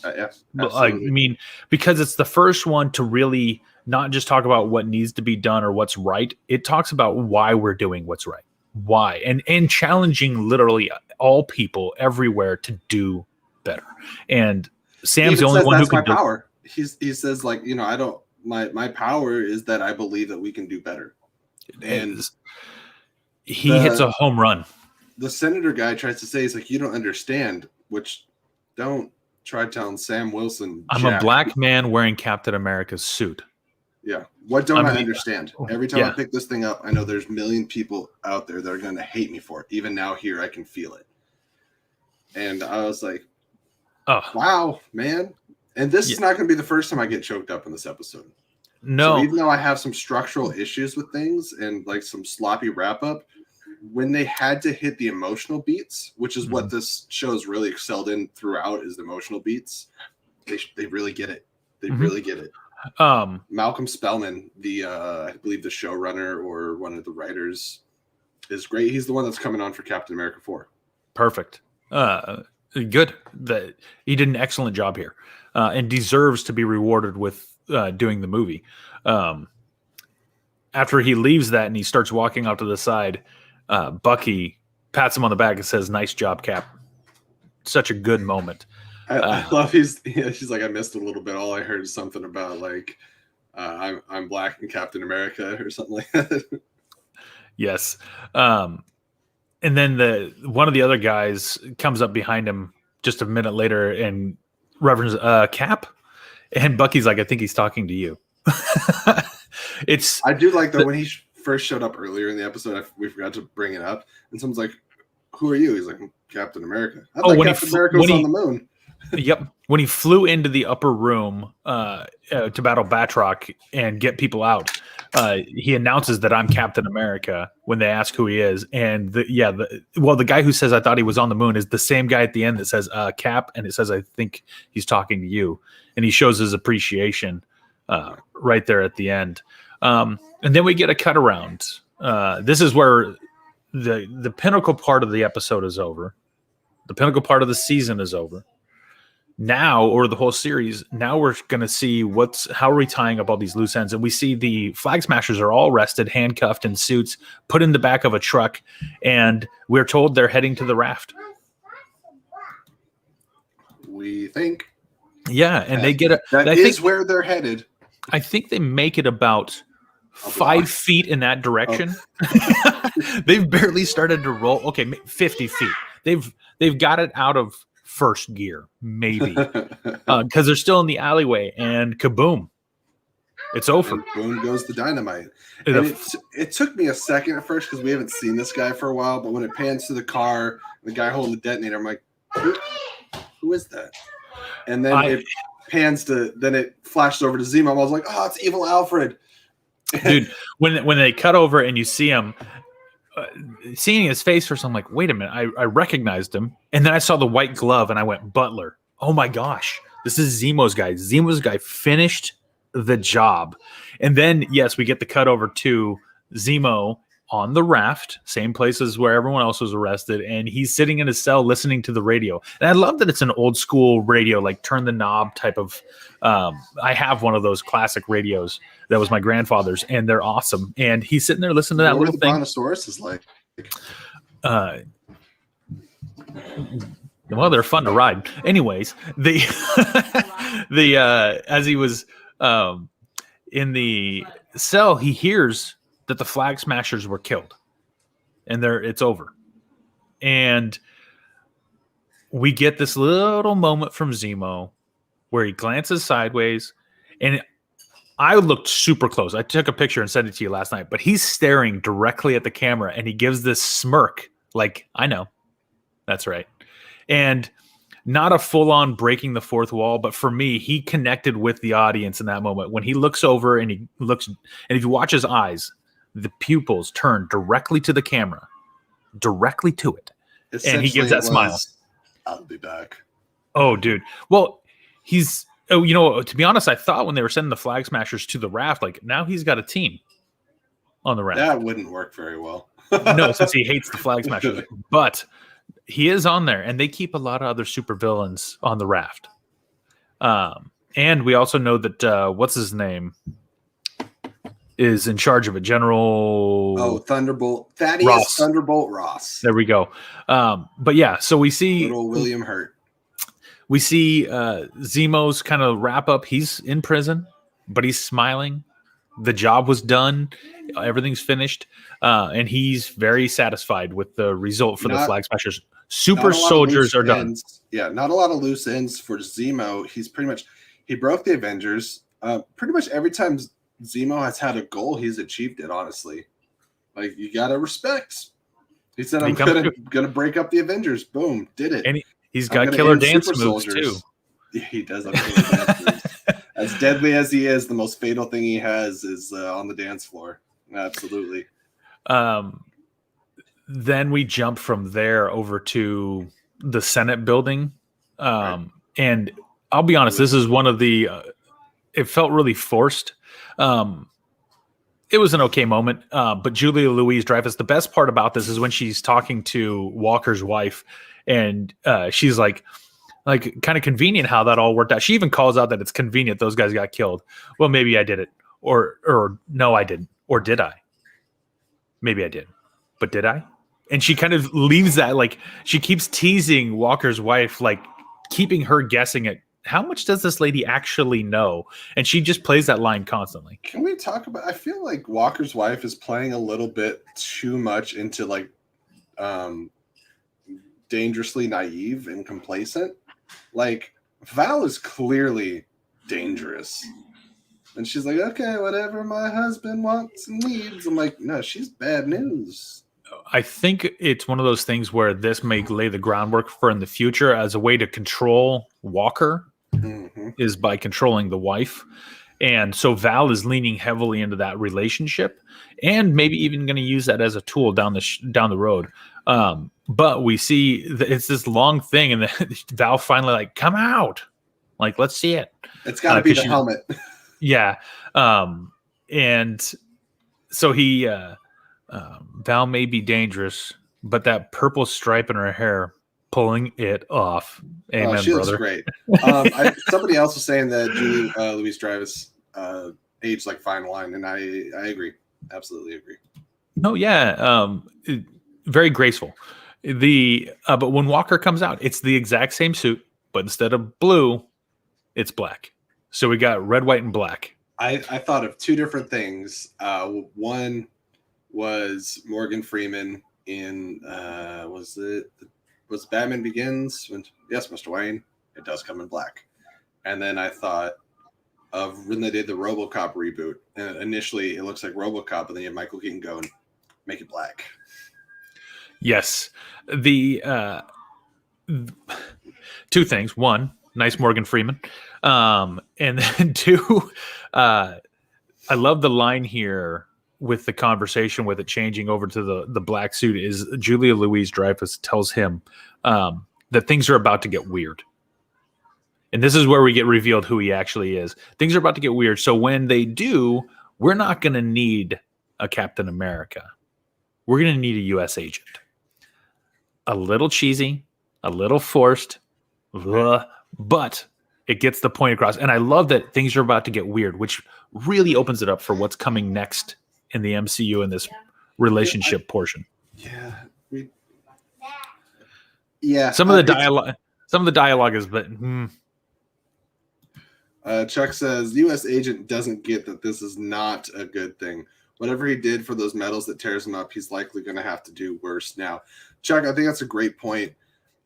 Speaker 1: Yeah,
Speaker 2: I mean, because it's the first one to really not just talk about what needs to be done or what's right. It talks about why we're doing what's right. Why? And challenging literally all people everywhere to do better. And Sam's the only one who can do
Speaker 1: power. He says, like, I don't, my power is that I believe that we can do better. And
Speaker 2: he hits a home run.
Speaker 1: The senator guy tries to say, he's like, you don't understand, which don't try telling Sam Wilson.
Speaker 2: I'm a black man wearing Captain America's suit.
Speaker 1: Yeah. What don't I understand? Every time I pick this thing up, I know there's a million people out there that are going to hate me for it. Even now here, I can feel it. And I was like, oh, wow, man. And this is not going to be the first time I get choked up in this episode.
Speaker 2: No.
Speaker 1: So even though I have some structural issues with things and like some sloppy wrap up, when they had to hit the emotional beats, which is what this show's really excelled in throughout, is the emotional beats. They really get it. They really get it. Malcolm Spellman, I believe the showrunner or one of the writers, is great. He's the one that's coming on for Captain America 4.
Speaker 2: Perfect. Good. He did an excellent job here, and deserves to be rewarded with doing the movie. after he leaves that and he starts walking out to the side, Bucky pats him on the back and says, "Nice job, Cap." Such a good moment.
Speaker 1: I love she's like, I missed a little bit. All I heard is something about like I'm black and Captain America or something like that.
Speaker 2: Yes. And then one of the other guys comes up behind him just a minute later and references Cap, and Bucky's like, "I think he's talking to you."
Speaker 1: I do like though when he first showed up earlier in the episode, we forgot to bring it up, and someone's like, "Who are you?" He's like, "Captain America." I thought Captain America was on the moon.
Speaker 2: Yep. When he flew into the upper room to battle Batroc and get people out, he announces that I'm Captain America when they ask who he is. And the guy who says I thought he was on the moon is the same guy at the end that says Cap, and it says I think he's talking to you. And he shows his appreciation right there at the end. And then we get a cut around. This is where the pinnacle part of the episode is over. The pinnacle part of the season is over. Now, or the whole series, now we're going to see how are we tying up all these loose ends. And we see the Flag Smashers are all arrested, handcuffed in suits, put in the back of a truck, and we're told they're heading to the raft.
Speaker 1: We think.
Speaker 2: Yeah, and they get
Speaker 1: where they're headed.
Speaker 2: I think they make it about 5 feet in that direction. Oh. They've barely started to roll. Okay, 50 feet. They've got it out of first gear, maybe, because they're still in the alleyway, and kaboom, it's over.
Speaker 1: And boom goes the dynamite. And it took me a second at first because we haven't seen this guy for a while, but when it pans to the car, the guy holding the detonator, I'm like, who is that? And then it pans to, then it flashes over to Zemo. I was like, oh, it's Evil Alfred.
Speaker 2: Dude, when they cut over and you see him, seeing his face first, I'm like, wait a minute, I recognized him. And then I saw the white glove and I went, Butler. Oh my gosh, this is Zemo's guy. Zemo's guy finished the job. And then, yes, we get the cut over to Zemo on the raft, same places where everyone else was arrested. And he's sitting in his cell listening to the radio. And I love that it's an old school radio, like turn the knob type of, I have one of those classic radios that was my grandfather's, and they're awesome. And he's sitting there listening to that little thing.
Speaker 1: Brontosaurus is like,
Speaker 2: well, they're fun to ride. Anyways, as he was in the cell, he hears that the Flag Smashers were killed, and it's over. And we get this little moment from Zemo where he glances sideways, and I looked super close. I took a picture and sent it to you last night, but he's staring directly at the camera, and he gives this smirk like, I know. That's right. And not a full-on breaking the fourth wall, but for me, he connected with the audience in that moment. When he looks over and if you watch his eyes, the pupils turn directly to the camera, directly to it. And he gives that smile.
Speaker 1: I'll be back.
Speaker 2: Oh, dude. Well, to be honest, I thought when they were sending the Flag Smashers to the raft, like now he's got a team on the raft.
Speaker 1: That wouldn't work very well.
Speaker 2: No, since he hates the Flag Smashers. But he is on there, and they keep a lot of other supervillains on the raft. And we also know that what's his name is in charge of it, General.
Speaker 1: Thunderbolt Thaddeus Ross. Thunderbolt Ross.
Speaker 2: There we go. But yeah, so we see
Speaker 1: little William Hurt.
Speaker 2: We see Zemo's kind of wrap up. He's in prison, but he's smiling. The job was done. Everything's finished. And he's very satisfied with the result for the Flag Smashers. Super soldiers are done.
Speaker 1: Yeah, not a lot of loose ends for Zemo. He broke the Avengers. Pretty much every time Zemo has had a goal, he's achieved it, honestly. Like, you got to respect. He said, I'm gonna break up the Avengers. Boom, did it.
Speaker 2: And he's got killer dance moves, too.
Speaker 1: Yeah, he does have killer dance moves. As deadly as he is, the most fatal thing he has is on the dance floor. Absolutely.
Speaker 2: Then we jump from there over to the Senate building. Right. And I'll be honest, this is one of the it felt really forced. It was an okay moment, but Julia Louis-Dreyfus, the best part about this is when she's talking to Walker's wife, and she's like kind of convenient how that all worked out. She even calls out that it's convenient those guys got killed. Well, maybe I did it. or no, I didn't. Or did I? Maybe I did. But did I? And she kind of leaves that, like, she keeps teasing Walker's wife, like keeping her guessing at how much does this lady actually know? And she just plays that line constantly.
Speaker 1: Can we talk about, I feel like Walker's wife is playing a little bit too much into like dangerously naive and complacent. Like, Val is clearly dangerous. And she's like, okay, whatever my husband wants and needs. I'm like, no, she's bad news.
Speaker 2: I think it's one of those things where this may lay the groundwork for in the future as a way to control Walker is by controlling the wife. And so Val is leaning heavily into that relationship and maybe even going to use that as a tool down the road. But we see it's this long thing, and then Val finally like, come out, like, let's see it.
Speaker 1: It's got to be the helmet.
Speaker 2: Yeah. And so he, Val may be dangerous, but that purple stripe in her hair, pulling it off. Amen,
Speaker 1: she
Speaker 2: brother.
Speaker 1: looks great. Somebody else was saying that Julie Louis-Dreyfus aged like fine wine, and I agree. Absolutely agree.
Speaker 2: No, yeah. Very graceful. But when Walker comes out, it's the exact same suit, but instead of blue, it's black. So we got red, white, and black.
Speaker 1: I thought of two different things. One was Morgan Freeman in was Batman Begins? Yes, Mr. Wayne. It does come in black. And then I thought of when they did the RoboCop reboot. And initially, it looks like RoboCop, and then you have Michael Keaton go and make it black.
Speaker 2: Yes. The two things. One, nice Morgan Freeman. And then two, I love the line here with the conversation with it changing over to the black suit is Julia Louis-Dreyfus tells him that things are about to get weird. And this is where we get revealed who he actually is. Things are about to get weird. So when they do, we're not going to need a Captain America. We're going to need a U.S. agent. A little cheesy, a little forced, but it gets the point across. And I love that things are about to get weird, which really opens it up for what's coming next in the MCU in this relationship portion.
Speaker 1: Yeah.
Speaker 2: Some of the dialogue is, but
Speaker 1: Chuck says, U.S. agent doesn't get that this is not a good thing. Whatever he did for those medals that tears him up, he's likely going to have to do worse now. Chuck, I think that's a great point.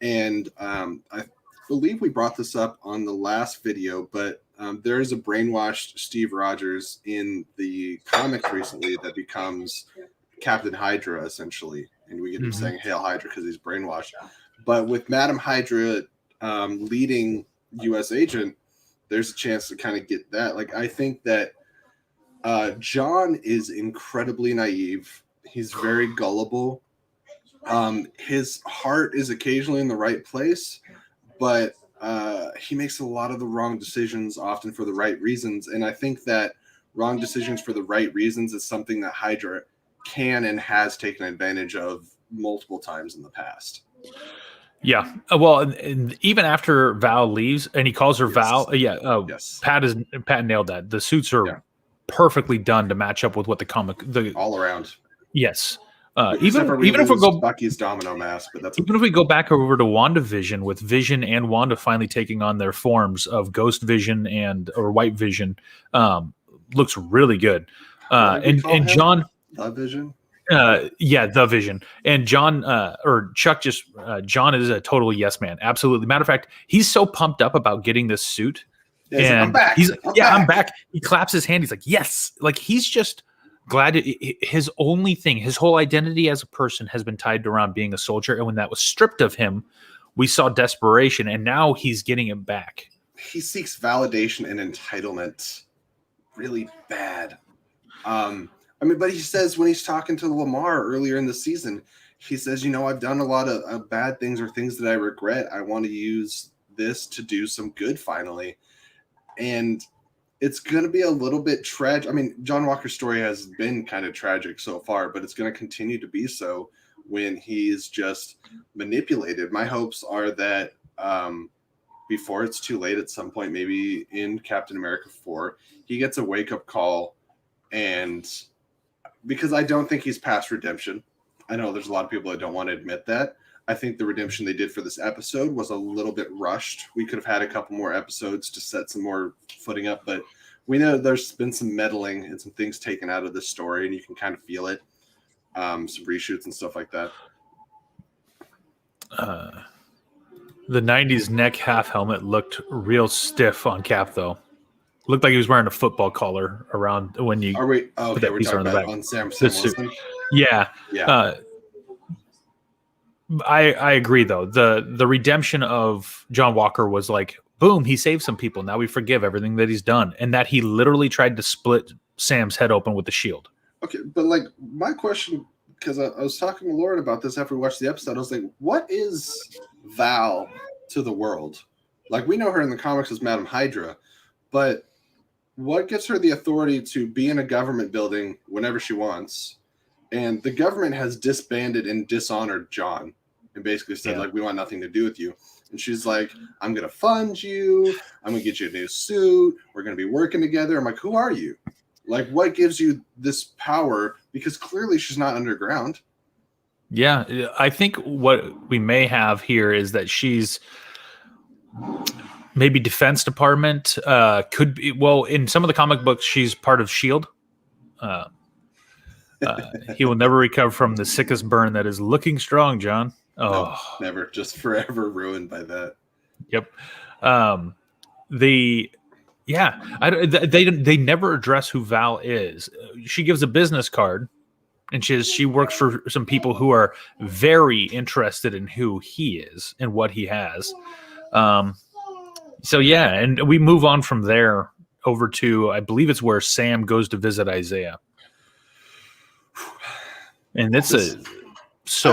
Speaker 1: And I believe we brought this up on the last video, but there is a brainwashed Steve Rogers in the comics recently that becomes Captain Hydra, essentially. And we get him saying Hail Hydra because he's brainwashed. But with Madam Hydra leading U.S. agent, there's a chance to kind of get that. Like, I think that John is incredibly naive. He's very gullible. His heart is occasionally in the right place, but he makes a lot of the wrong decisions, often for the right reasons. And I think that wrong decisions for the right reasons is something that Hydra can and has taken advantage of multiple times in the past.
Speaker 2: Yeah. Well, and even after Val leaves and he calls her Val.
Speaker 1: Yes.
Speaker 2: Pat nailed that. The suits are perfectly done to match up with what the
Speaker 1: all around.
Speaker 2: Yes.
Speaker 1: Even if we go Bucky's domino mask, but that's
Speaker 2: even if we go back over to WandaVision with Vision and Wanda finally taking on their forms of Ghost Vision or White Vision, looks really good. And John,
Speaker 1: the Vision.
Speaker 2: The Vision. And John or Chuck John is a total yes man. Absolutely. Matter of fact, he's so pumped up about getting this suit.
Speaker 1: Yeah, and I'm back.
Speaker 2: I'm back. He claps his hand. He's like, yes. Like, he's just glad his only thing, his whole identity as a person has been tied around being a soldier. And when that was stripped of him, we saw desperation, and now he's getting it back.
Speaker 1: He seeks validation and entitlement really bad. But he says when he's talking to Lamar earlier in the season, he says, I've done a lot of bad things or things that I regret. I want to use this to do some good finally. And it's going to be a little bit tragic. I mean, John Walker's story has been kind of tragic so far, but it's going to continue to be so when he's just manipulated. My hopes are that before it's too late at some point, maybe in Captain America 4, he gets a wake-up call And because I don't think he's past redemption. I know there's a lot of people that don't want to admit that. I think the redemption they did for this episode was a little bit rushed. We could have had a couple more episodes to set some more footing up, but we know there's been some meddling and some things taken out of this story, and you can kind of feel it. Some reshoots and stuff like that.
Speaker 2: The 90s neck half helmet looked real stiff on Cap, though. Looked like he was wearing a football collar around when you.
Speaker 1: Are we? Oh, okay, we're talking about on Sam Wilson.
Speaker 2: Yeah.
Speaker 1: Yeah.
Speaker 2: I agree, though. The redemption of John Walker was like, boom, he saved some people. Now we forgive everything that he's done. And that he literally tried to split Sam's head open with the shield.
Speaker 1: Okay, but like my question, because I was talking to Lauren about this after we watched the episode, I was like, what is Val to the world? Like, we know her in the comics as Madam Hydra, but what gives her the authority to be in a government building whenever she wants? And the government has disbanded and dishonored John and basically said, like, we want nothing to do with you. And she's like, I'm going to fund you. I'm going to get you a new suit. We're going to be working together. I'm like, who are you? Like, what gives you this power? Because clearly she's not underground.
Speaker 2: Yeah, I think what we may have here is that she's maybe Defense Department. Could be, well, in some of the comic books, she's part of S.H.I.E.L.D. He will never recover from the sickest burn that is looking strong, John. Oh,
Speaker 1: no, never. Just forever ruined by that.
Speaker 2: Yep. They never address who Val is. She gives a business card, and she works for some people who are very interested in who he is and what he has. So yeah, and we move on from there over to, I believe it's where Sam goes to visit Isaiah. And I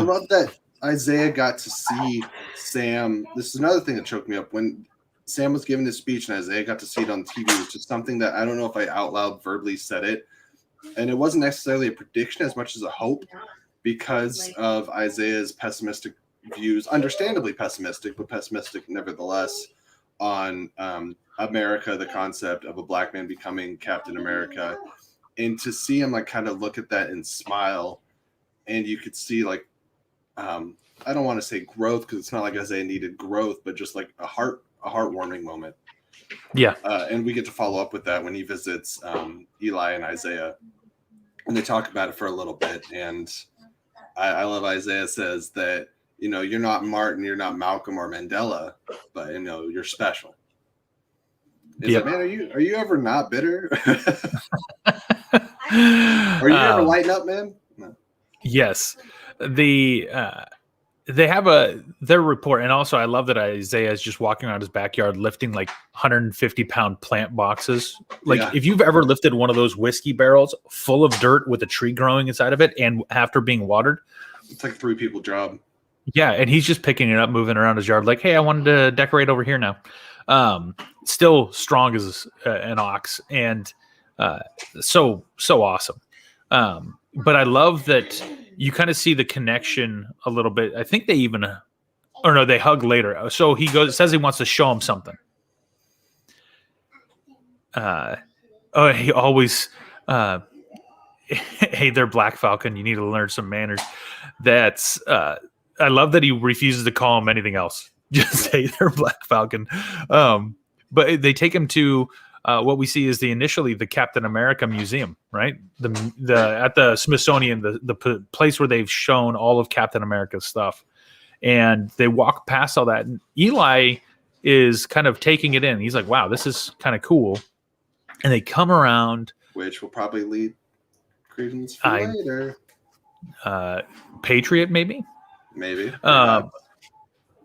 Speaker 1: love that Isaiah got to see Sam. This is another thing that choked me up when Sam was giving his speech and Isaiah got to see it on TV. It was just something that I don't know if I out loud verbally said it. And it wasn't necessarily a prediction as much as a hope because of Isaiah's pessimistic views, understandably pessimistic, but pessimistic nevertheless, on America, the concept of a black man becoming Captain America. And to see him like kind of look at that and smile, and you could see like, I don't want to say growth because it's not like Isaiah needed growth, but just like a heartwarming moment.
Speaker 2: Yeah.
Speaker 1: And we get to follow up with that when he visits Eli and Isaiah, and they talk about it for a little bit. And I love Isaiah says that, you know, you're not Martin, you're not Malcolm or Mandela, but, you know, you're special. Like, man, are you ever not bitter? Are you ever lighting up, man? No.
Speaker 2: Yes. They have their report, and also I love that Isaiah is just walking around his backyard lifting like 150-pound plant boxes. Like if you've ever lifted one of those whiskey barrels full of dirt with a tree growing inside of it, and after being watered,
Speaker 1: it's like 3 people job. Yeah,
Speaker 2: and he's just picking it up, moving around his yard, like, hey, I wanted to decorate over here now. Still strong as an ox, and so awesome. But I love that you kind of see the connection a little bit. I think they even, or no, they hug later. So he says he wants to show him something. He always, hey there, Black Falcon, you need to learn some manners. I love that he refuses to call him anything else. Just hey there, Black Falcon. But they take him to what we see is initially the Captain America Museum, right? At the Smithsonian, the place where they've shown all of Captain America's stuff, and they walk past all that. And Eli is kind of taking it in. He's like, "Wow, this is kind of cool." And they come around,
Speaker 1: which will probably lead credence for later.
Speaker 2: Patriot, maybe.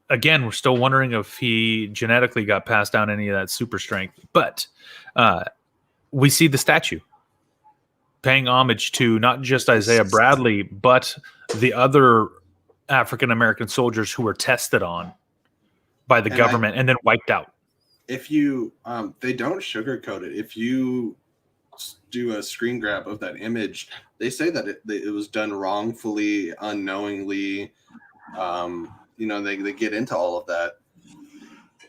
Speaker 2: Again, we're still wondering if he genetically got passed down any of that super strength. But we see the statue paying homage to not just Isaiah Bradley, but the other African-American soldiers who were tested on by the government and then wiped out.
Speaker 1: If you, they don't sugarcoat it. If you do a screen grab of that image, they say that it was done wrongfully, unknowingly. You know, they get into all of that.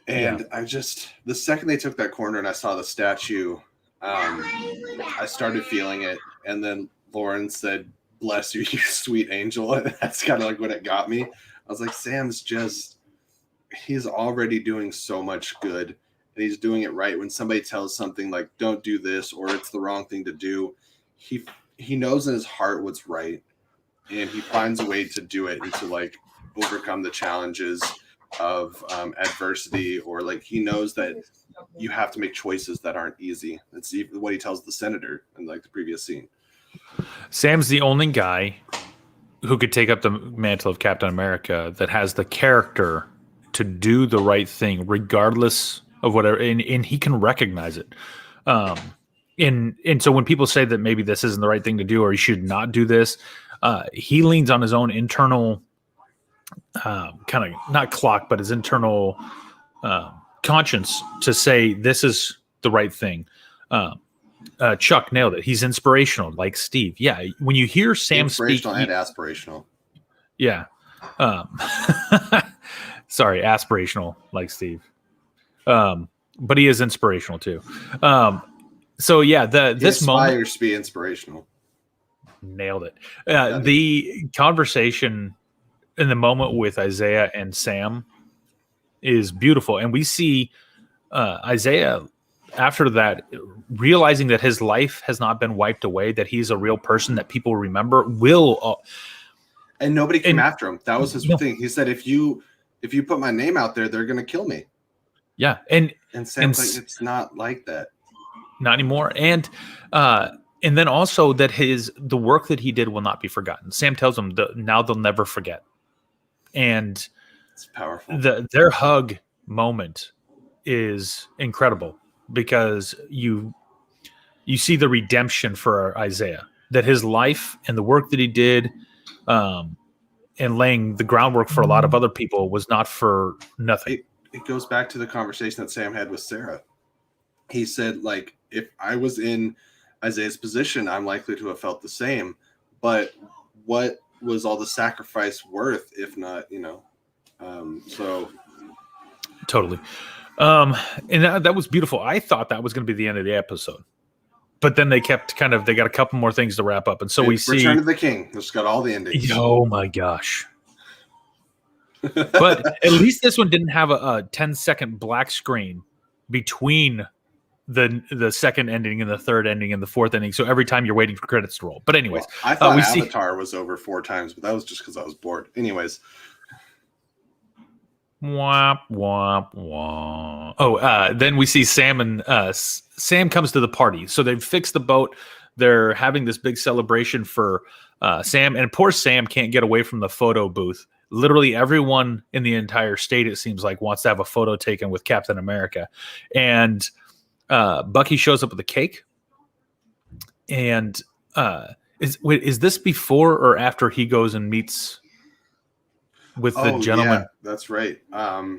Speaker 1: And I just, the second they took that corner and I saw the statue, I started feeling it, and then Lauren said, "Bless you, you sweet angel," and that's kind of like what it got me. I was like, Sam's he's already doing so much good, and he's doing it right. When somebody tells something like, "Don't do this," or "It's the wrong thing to do," he knows in his heart what's right, and he finds a way to do it and to like overcome the challenges of adversity, or like he knows that you have to make choices that aren't easy. That's what he tells the senator in like the previous scene.
Speaker 2: Sam's the only guy who could take up the mantle of Captain America that has the character to do the right thing, regardless of whatever, and he can recognize it. And so when people say that maybe this isn't the right thing to do or he should not do this, he leans on his own internal kind of not clock, but his internal conscience to say this is the right thing. Chuck nailed it. He's inspirational, like Steve. Yeah, when you hear Sam speak,
Speaker 1: and aspirational.
Speaker 2: Yeah. Sorry, aspirational, like Steve. But he is inspirational too. So yeah, this moment
Speaker 1: aspires to be inspirational.
Speaker 2: Nailed it. The conversation in the moment with Isaiah and Sam is beautiful, and we see Isaiah after that realizing that his life has not been wiped away, that he's a real person that people remember.
Speaker 1: And nobody came after him. That was his thing. He said, "If you put my name out there, they're going to kill me."
Speaker 2: Yeah,
Speaker 1: and Sam's like, it's not like that.
Speaker 2: Not anymore. And then also that the work that he did will not be forgotten. Sam tells him now they'll never forget. And
Speaker 1: it's powerful.
Speaker 2: Their hug moment is incredible because you see the redemption for Isaiah, that his life and the work that he did and laying the groundwork for a lot of other people was not for nothing.
Speaker 1: It goes back to the conversation that Sam had with Sarah. He said, like, if I was in Isaiah's position, I'm likely to have felt the same. But what was all the sacrifice worth, if not, so.
Speaker 2: Totally. And that was beautiful. I thought that was going to be the end of the episode. But then they kept they got a couple more things to wrap up. And so we see
Speaker 1: Return of the King. It's got all the endings.
Speaker 2: Oh my gosh. But at least this one didn't have a 10-second black screen between the second ending and the third ending and the fourth ending. So every time you're waiting for credits to roll. But anyways,
Speaker 1: I thought Avatar was over 4 times, but that was just because I was bored. Anyways.
Speaker 2: Womp, womp, womp. Oh, then we see Sam and Sam comes to the party. So they've fixed the boat. They're having this big celebration for Sam. And poor Sam can't get away from the photo booth. Literally everyone in the entire state, it seems like, wants to have a photo taken with Captain America. And Bucky shows up with a cake. And is this before or after he goes and meets with the gentleman?
Speaker 1: Yeah, that's right. I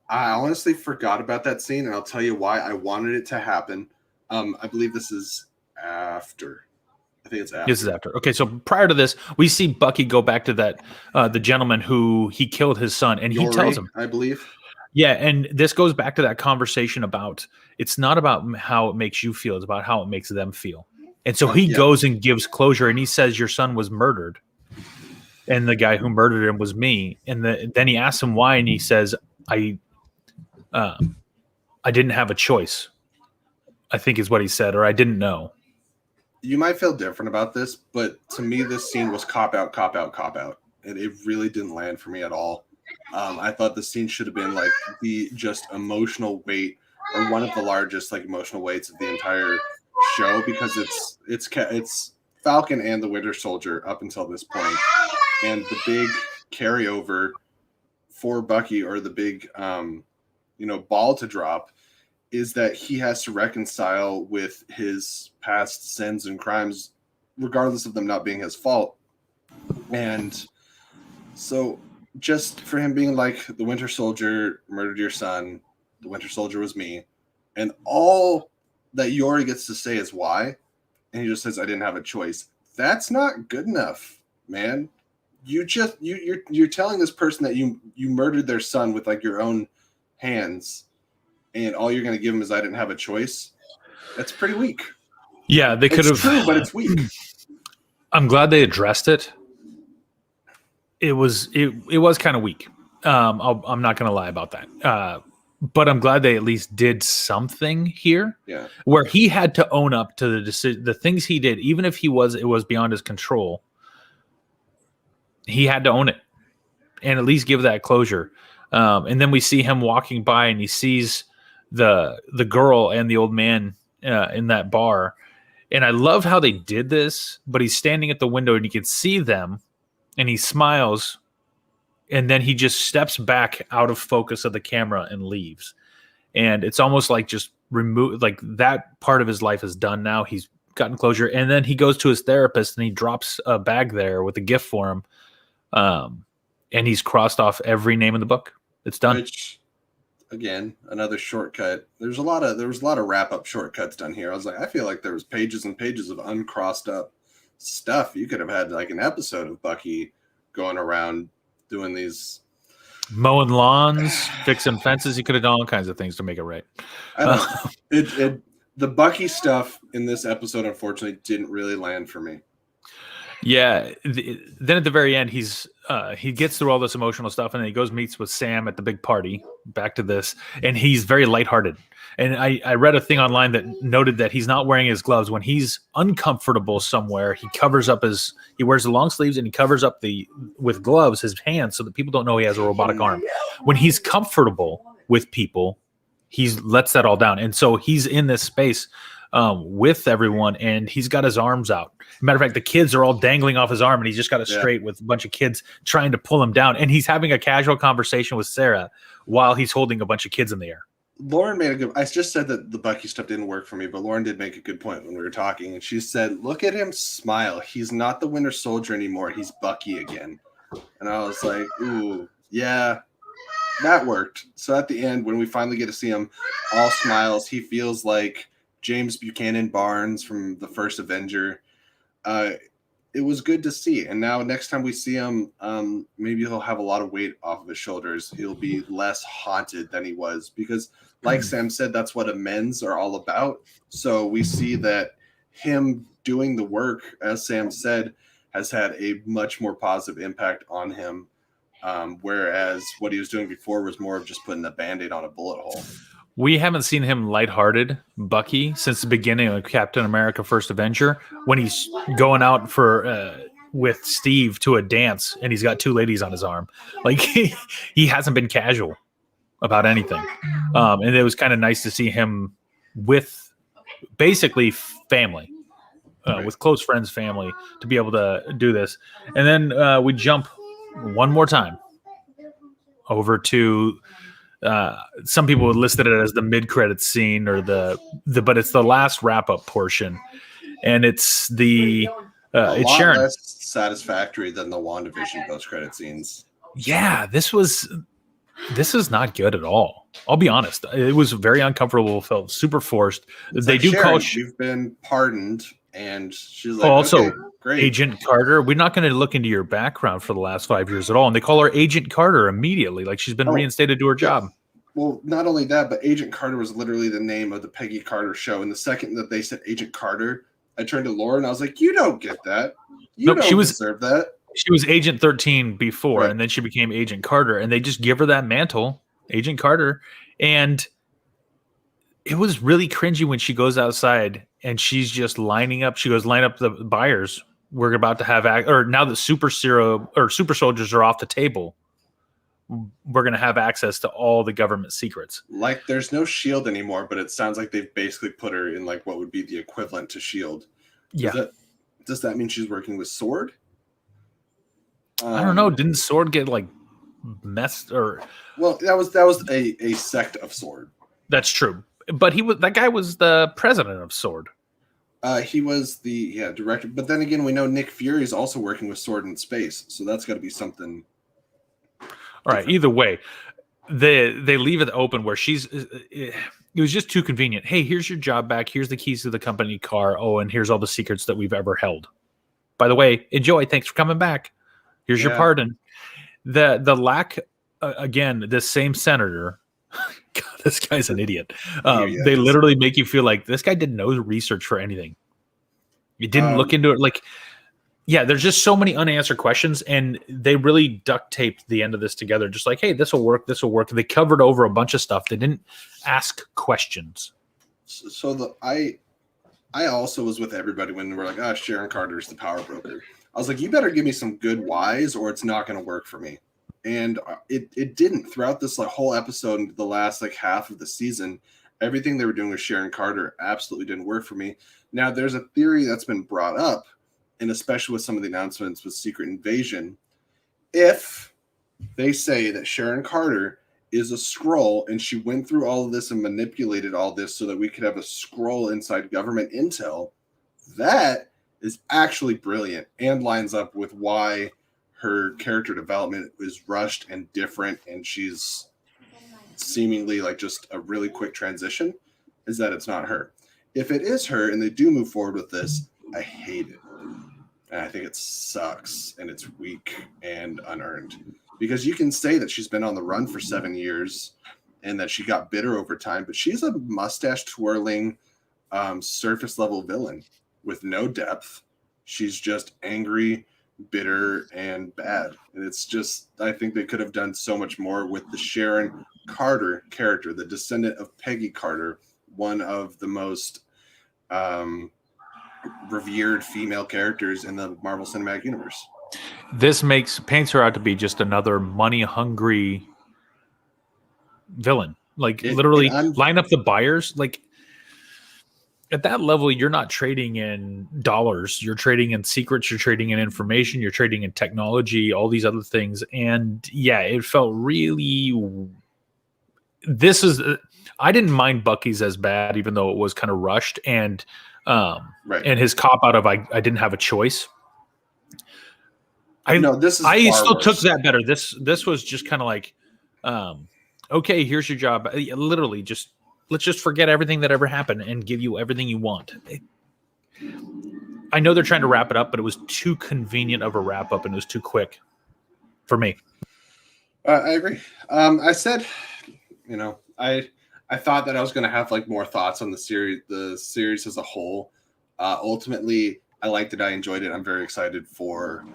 Speaker 1: honestly forgot about that scene, and I'll tell you why. I wanted it to happen. I believe this is after. I think it's after.
Speaker 2: This is after. Okay, so prior to this, we see Bucky go back to that the gentleman who he killed his son, and he tells him,
Speaker 1: I believe.
Speaker 2: Yeah, and this goes back to that conversation about it's not about how it makes you feel, it's about how it makes them feel. And so he goes and gives closure, and he says, "Your son was murdered, and the guy who murdered him was me." And then he asks him why, and he says, I didn't have a choice," I think is what he said, or I didn't know.
Speaker 1: You might feel different about this, but to me, this scene was cop out. And it really didn't land for me at all. I thought the scene should have been like the just emotional weight, or one of the largest like emotional weights of the entire show, because it's Falcon and the Winter Soldier up until this point, and the big carryover for Bucky, or the big ball to drop, is that he has to reconcile with his past sins and crimes, regardless of them not being his fault. And so just for him being like, the Winter Soldier murdered your son, the Winter Soldier was me, and all that Yori gets to say is why, and he just says, "I didn't have a choice." That's not good enough, man. You're telling this person that you murdered their son with like your own hands, and all you're going to give him is, "I didn't have a choice." That's pretty weak.
Speaker 2: Yeah, they could have.
Speaker 1: It's true, but it's weak.
Speaker 2: I'm glad they addressed it. It was kind of weak. I'm not going to lie about that. But I'm glad they at least did something here.
Speaker 1: Yeah.
Speaker 2: Where he had to own up to the things he did, even if it was beyond his control. He had to own it and at least give that closure. And then we see him walking by and he sees the girl and the old man in that bar. And I love how they did this, but he's standing at the window and you can see them and he smiles and then he just steps back out of focus of the camera and leaves. And it's almost like just remove, like that part of his life is done now. He's gotten closure. And then he goes to his therapist and he drops a bag there with a gift for him. And he's crossed off every name in the book. It's done.
Speaker 1: Which, again, another shortcut. There was a lot of wrap up shortcuts done here. I was like, I feel like there was pages and pages of uncrossed up stuff. You could have had like an episode of Bucky going around doing these,
Speaker 2: mowing lawns, fixing fences. He could have done all kinds of things to make it right.
Speaker 1: I don't know. The Bucky stuff in this episode, unfortunately, didn't really land for me.
Speaker 2: Yeah. Then at the very end, he gets through all this emotional stuff, and then he goes meets with Sam at the big party. Back to this, and he's very lighthearted. And I read a thing online that noted that he's not wearing his gloves when he's uncomfortable somewhere. He wears the long sleeves and he covers up with gloves his hands so that people don't know he has a robotic arm. When he's comfortable with people, he lets that all down, and so he's in this space with everyone, and he's got his arms out. Matter of fact, the kids are all dangling off his arm, and he's just got it straight with a bunch of kids trying to pull him down. And he's having a casual conversation with Sarah while he's holding a bunch of kids in the air.
Speaker 1: Lauren made a good. I just said that the Bucky stuff didn't work for me, but Lauren did make a good point when we were talking, and she said, "Look at him smile. He's not the Winter Soldier anymore. He's Bucky again." And I was like, "Ooh, yeah, that worked." So at the end, when we finally get to see him all smiles, he feels like James Buchanan Barnes from the first Avenger. It was good to see. And now next time we see him, maybe he'll have a lot of weight off of his shoulders. He'll be less haunted than he was because, like Sam said, that's what amends are all about. So we see that him doing the work, as Sam said, has had a much more positive impact on him. Whereas what he was doing before was more of just putting a Band-Aid on a bullet hole.
Speaker 2: We haven't seen him lighthearted, Bucky, since the beginning of Captain America: First Avenger, when he's going out for with Steve to a dance, and he's got two ladies on his arm. Like he hasn't been casual about anything, and it was kind of nice to see him with basically family, with close friends, family, to be able to do this. And then we jump one more time over to. Some people would listed it as the mid-credits scene or but it's the last wrap-up portion, and it's it's Sharon.
Speaker 1: Less satisfactory than the WandaVision post-credit scenes.
Speaker 2: Yeah, this is not good at all. I'll be honest; it was very uncomfortable. Felt super forced.
Speaker 1: It's
Speaker 2: they
Speaker 1: like,
Speaker 2: do
Speaker 1: Sharon,
Speaker 2: call.
Speaker 1: You've been pardoned, and she's like,
Speaker 2: also,
Speaker 1: okay, great.
Speaker 2: Agent Carter. We're not going to look into your background for the last 5 years at all. And they call her Agent Carter immediately, like she's been reinstated to her job.
Speaker 1: Well, not only that, but Agent Carter was literally the name of the Peggy Carter show. And the second that they said Agent Carter, I turned to Laura and I was like, "You don't get that. You don't deserve that."
Speaker 2: She was Agent 13 before, and then she became Agent Carter, and they just give her that mantle, Agent Carter. And it was really cringy when she goes outside and she's just lining up. She goes, "Line up the buyers. We're about to have, now that super soldiers are off the table, we're going to have access to all the government secrets."
Speaker 1: Like there's no SHIELD anymore, but it sounds like they've basically put her in like what would be the equivalent to SHIELD. Does that mean she's working with SWORD?
Speaker 2: I don't know. Didn't SWORD get like messed or?
Speaker 1: Well, that was a sect of SWORD.
Speaker 2: That's true. But that guy was the president of SWORD.
Speaker 1: He was the director. But then again, we know Nick Fury is also working with SWORD in space, so that's got to be something.
Speaker 2: All right. Either way, they leave it open where it was just too convenient. Hey, here's your job back. Here's the keys to the company car. Oh, and here's all the secrets that we've ever held. By the way, enjoy. Thanks for coming back. Here's your pardon. The lack again. This same senator God, this guy's an idiot.
Speaker 1: Yeah,
Speaker 2: They literally make you feel like this guy did no research for anything. He didn't look into it. Like, yeah, there's just so many unanswered questions, and they really duct taped the end of this together. Just like, hey, this will work. This will work. They covered over a bunch of stuff. They didn't ask questions.
Speaker 1: So I also was with everybody when we're like, Sharon Carter's the power broker. I was like, you better give me some good whys or it's not going to work for me. And it didn't throughout this like whole episode and the last like half of the season. Everything they were doing with Sharon Carter absolutely didn't work for me. Now there's a theory that's been brought up, and especially with some of the announcements with Secret Invasion, if they say that Sharon Carter is a Skrull and she went through all of this and manipulated all this so that we could have a Skrull inside government intel, that is actually brilliant and lines up with why her character development is rushed and different, and she's seemingly like just a really quick transition, is that it's not her. If it is her and they do move forward with this, I hate it. And I think it sucks and it's weak and unearned, because you can say that she's been on the run for 7 years and that she got bitter over time, but she's a mustache twirling surface level villain with no depth. She's just angry, bitter, and bad. And it's just, I think they could have done so much more with the Sharon Carter character, the descendant of Peggy Carter, one of the most revered female characters in the Marvel Cinematic Universe.
Speaker 2: This paints her out to be just another money-hungry villain. Like, literally, line up the buyers. Like, at that level, you're not trading in dollars. You're trading in secrets. You're trading in information. You're trading in technology, all these other things. And, yeah, it felt really... I didn't mind Bucky's as bad, even though it was kind of rushed. And and his cop-out of I didn't have a choice. I still took that better. This was just kind of like, okay, here's your job. Literally, let's just forget everything that ever happened and give you everything you want. I know they're trying to wrap it up, but it was too convenient of a wrap up and it was too quick for me.
Speaker 1: I agree. I said, I thought that I was going to have like more thoughts on the series as a whole. Ultimately, I liked it. I enjoyed it. I'm very excited for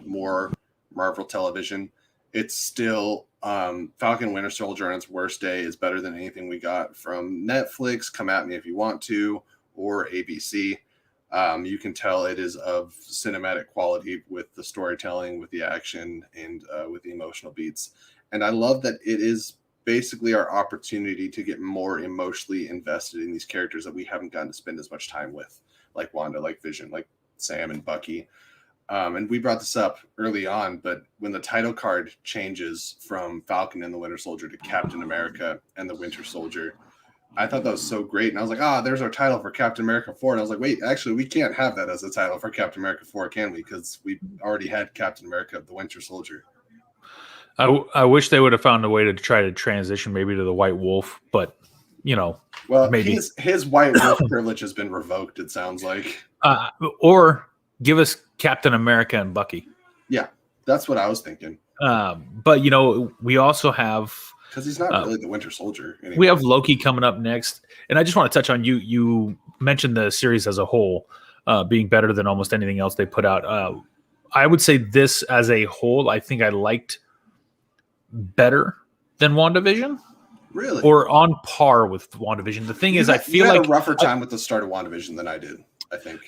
Speaker 1: more Marvel television. It's still Falcon Winter Soldier on its worst day is better than anything we got from Netflix. Come at me if you want to, or ABC. You can tell it is of cinematic quality with the storytelling, with the action, and with the emotional beats. And I love that it is basically our opportunity to get more emotionally invested in these characters that we haven't gotten to spend as much time with, like Wanda, like Vision, like Sam and Bucky. And we brought this up early on, but when the title card changes from Falcon and the Winter Soldier to Captain America and the Winter Soldier, I thought that was so great. And I was like, there's our title for Captain America 4. And I was like, wait, actually, we can't have that as a title for Captain America 4, can we? Because we already had Captain America, the Winter Soldier.
Speaker 2: I wish they would have found a way to try to transition maybe to the White Wolf, but maybe
Speaker 1: his White Wolf privilege has been revoked. It sounds like,
Speaker 2: or give us Captain America and Bucky.
Speaker 1: Yeah, that's what I was thinking.
Speaker 2: But we also have,
Speaker 1: because he's not really the Winter Soldier anymore.
Speaker 2: We have Loki coming up next, and I just want to touch on you mentioned the series as a whole being better than almost anything else they put out. I would say this as a whole, I think I liked better than WandaVision.
Speaker 1: Really?
Speaker 2: Or on par with WandaVision. The thing is, I feel like
Speaker 1: a rougher time with the start of WandaVision than I did, I think.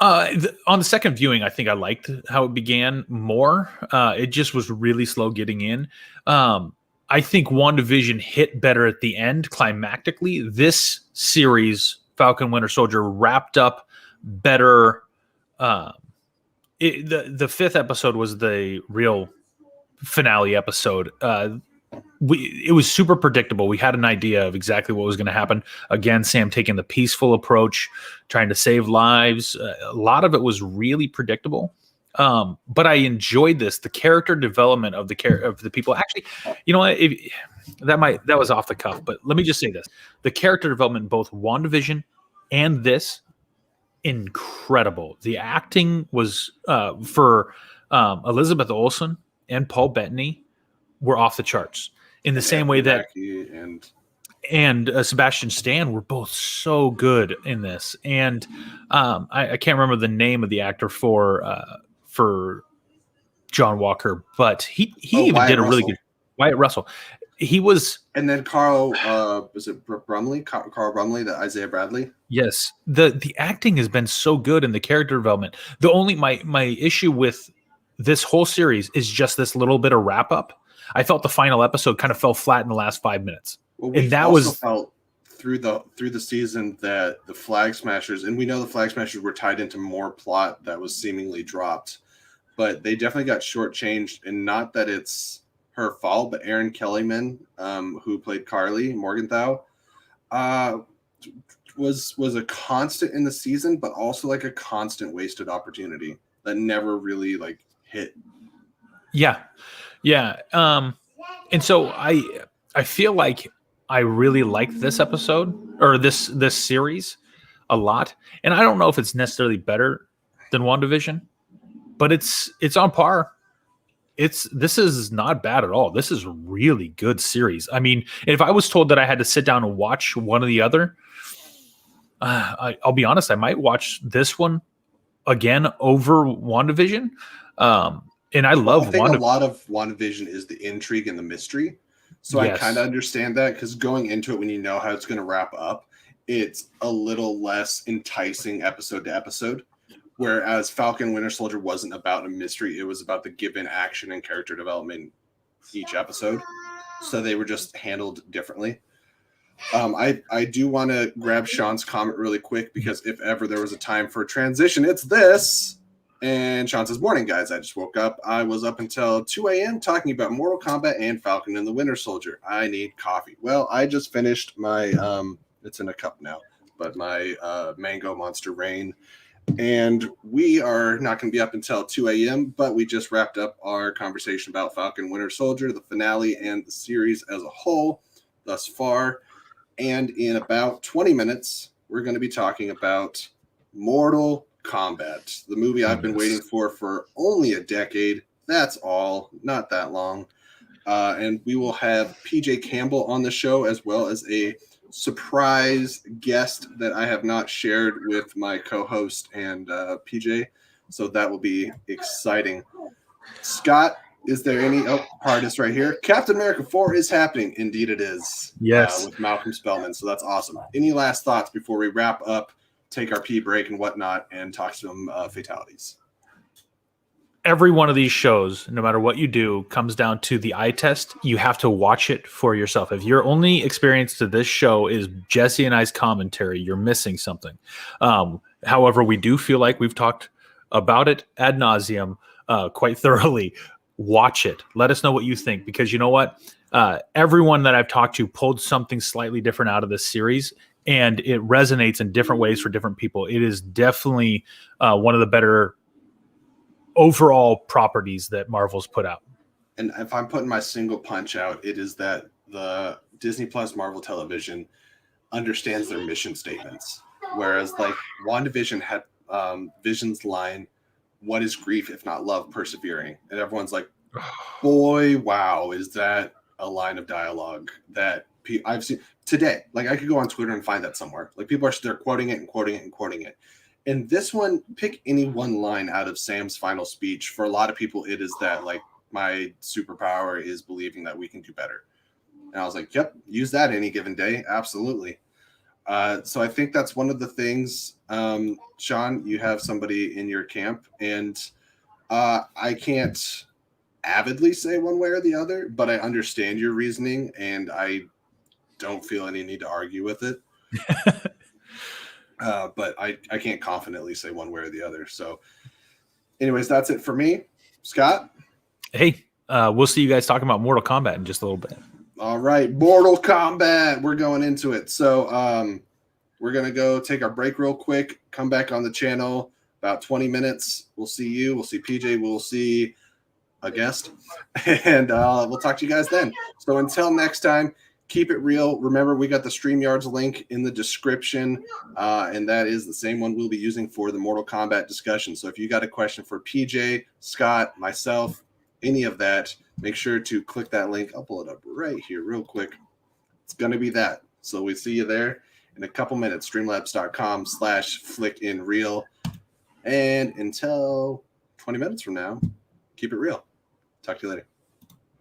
Speaker 2: On the second viewing, I think I liked how it began more. It just was really slow getting in. I think WandaVision hit better at the end, climactically. This series, Falcon Winter Soldier, wrapped up better. The fifth episode was the real finale episode. It was super predictable. We had an idea of exactly what was going to happen. Again, Sam taking the peaceful approach, trying to save lives. A lot of it was really predictable. But I enjoyed this. The character development of the people. Actually, you know what? That was off the cuff. But let me just say this: the character development in both WandaVision and this, incredible. The acting was for Elizabeth Olsen and Paul Bettany were off the charts. in the same way that
Speaker 1: Bucky
Speaker 2: and Sebastian Stan were both so good in this. And I can't remember the name of the actor for John Walker, but he even
Speaker 1: Wyatt
Speaker 2: did a really
Speaker 1: Russell.
Speaker 2: good Wyatt Russell. He was,
Speaker 1: and then Carl was it Brumley? Carl Brumley, the Isaiah Bradley.
Speaker 2: yes, the acting has been so good in the character development. The only my issue with this whole series is just this little bit of wrap up. I felt the final episode kind of fell flat in the last 5 minutes.
Speaker 1: Well,
Speaker 2: and that was
Speaker 1: felt through the season that the Flag Smashers, and we know the Flag Smashers were tied into more plot that was seemingly dropped, but they definitely got shortchanged. And not that it's her fault, but Erin Kellyman, who played Karli Morgenthau, was a constant in the season, but also like a constant wasted opportunity that never really like hit.
Speaker 2: Yeah. And so I feel like I really liked this episode or this series a lot. And I don't know if it's necessarily better than WandaVision, but it's on par. This is not bad at all. This is a really good series. I mean, if I was told that I had to sit down and watch one or the other, I'll be honest, I might watch this one again over WandaVision. And I love
Speaker 1: a lot of WandaVision is the intrigue and the mystery. So yes. I kind of understand that, because going into it, when you know how it's going to wrap up, it's a little less enticing episode to episode. Whereas Falcon Winter Soldier wasn't about a mystery. It was about the given action and character development each episode. So they were just handled differently. I do want to grab Sean's comment really quick, because if ever there was a time for a transition, it's this. And Sean says, morning, guys. I just woke up. I was up until 2 a.m. talking about Mortal Kombat and Falcon and the Winter Soldier. I need coffee. Well, I just finished my, it's in a cup now, but my Mango Monster Rain. And we are not going to be up until 2 a.m., but we just wrapped up our conversation about Falcon Winter Soldier, the finale, and the series as a whole thus far. And in about 20 minutes, we're going to be talking about Mortal Kombat, the movie I've been waiting for only a decade. That's all, not that long. And we will have PJ Campbell on the show, as well as a surprise guest that I have not shared with my co-host and PJ. So that will be exciting. Scott, is there any artist right here? Captain America 4 is happening. Indeed it is.
Speaker 2: Yes.
Speaker 1: With Malcolm Spellman. So that's awesome. Any last thoughts before we wrap up, take our pee break and whatnot, and talk some fatalities?
Speaker 2: Every one of these shows, no matter what you do, comes down to the eye test. You have to watch it for yourself. If your only experience to this show is Jesse and I's commentary, you're missing something. However, we do feel like we've talked about it ad nauseum quite thoroughly. Watch it. Let us know what you think, because you know what? Everyone that I've talked to pulled something slightly different out of this series, and it resonates in different ways for different people. It is definitely one of the better overall properties that Marvel's put out.
Speaker 1: And if I'm putting my single punch out, it is that the Disney Plus Marvel Television understands their mission statements. Whereas like WandaVision had Vision's line, "What is grief if not love persevering?" And everyone's like, boy, wow, is that a line of dialogue that I've seen today. Like I could go on Twitter and find that somewhere. Like people are they're quoting it and quoting it and quoting it. And this one, pick any one line out of Sam's final speech. For a lot of people, it is that like, my superpower is believing that we can do better. And I was like, yep, use that any given day. Absolutely. So I think that's one of the things. Sean, you have somebody in your camp, and I can't avidly say one way or the other, but I understand your reasoning, and I don't feel any need to argue with it. But I can't confidently say one way or the other. So anyways, that's it for me. Scott?
Speaker 2: Hey, we'll see you guys talking about Mortal Kombat in just a little bit.
Speaker 1: All right, Mortal Kombat. We're going into it. So we're going to go take our break real quick, come back on the channel about 20 minutes. We'll see you. We'll see PJ. We'll see a guest. And we'll talk to you guys then. So until next time, keep it real. Remember, we got the StreamYards link in the description, and that is the same one we'll be using for the Mortal Kombat discussion. So if you got a question for PJ, Scott, myself, any of that, make sure to click that link. I'll pull it up right here real quick. It's going to be that. So we see you there in a couple minutes. Streamlabs.com/flickinreel. And until 20 minutes from now, keep it real. Talk to you later.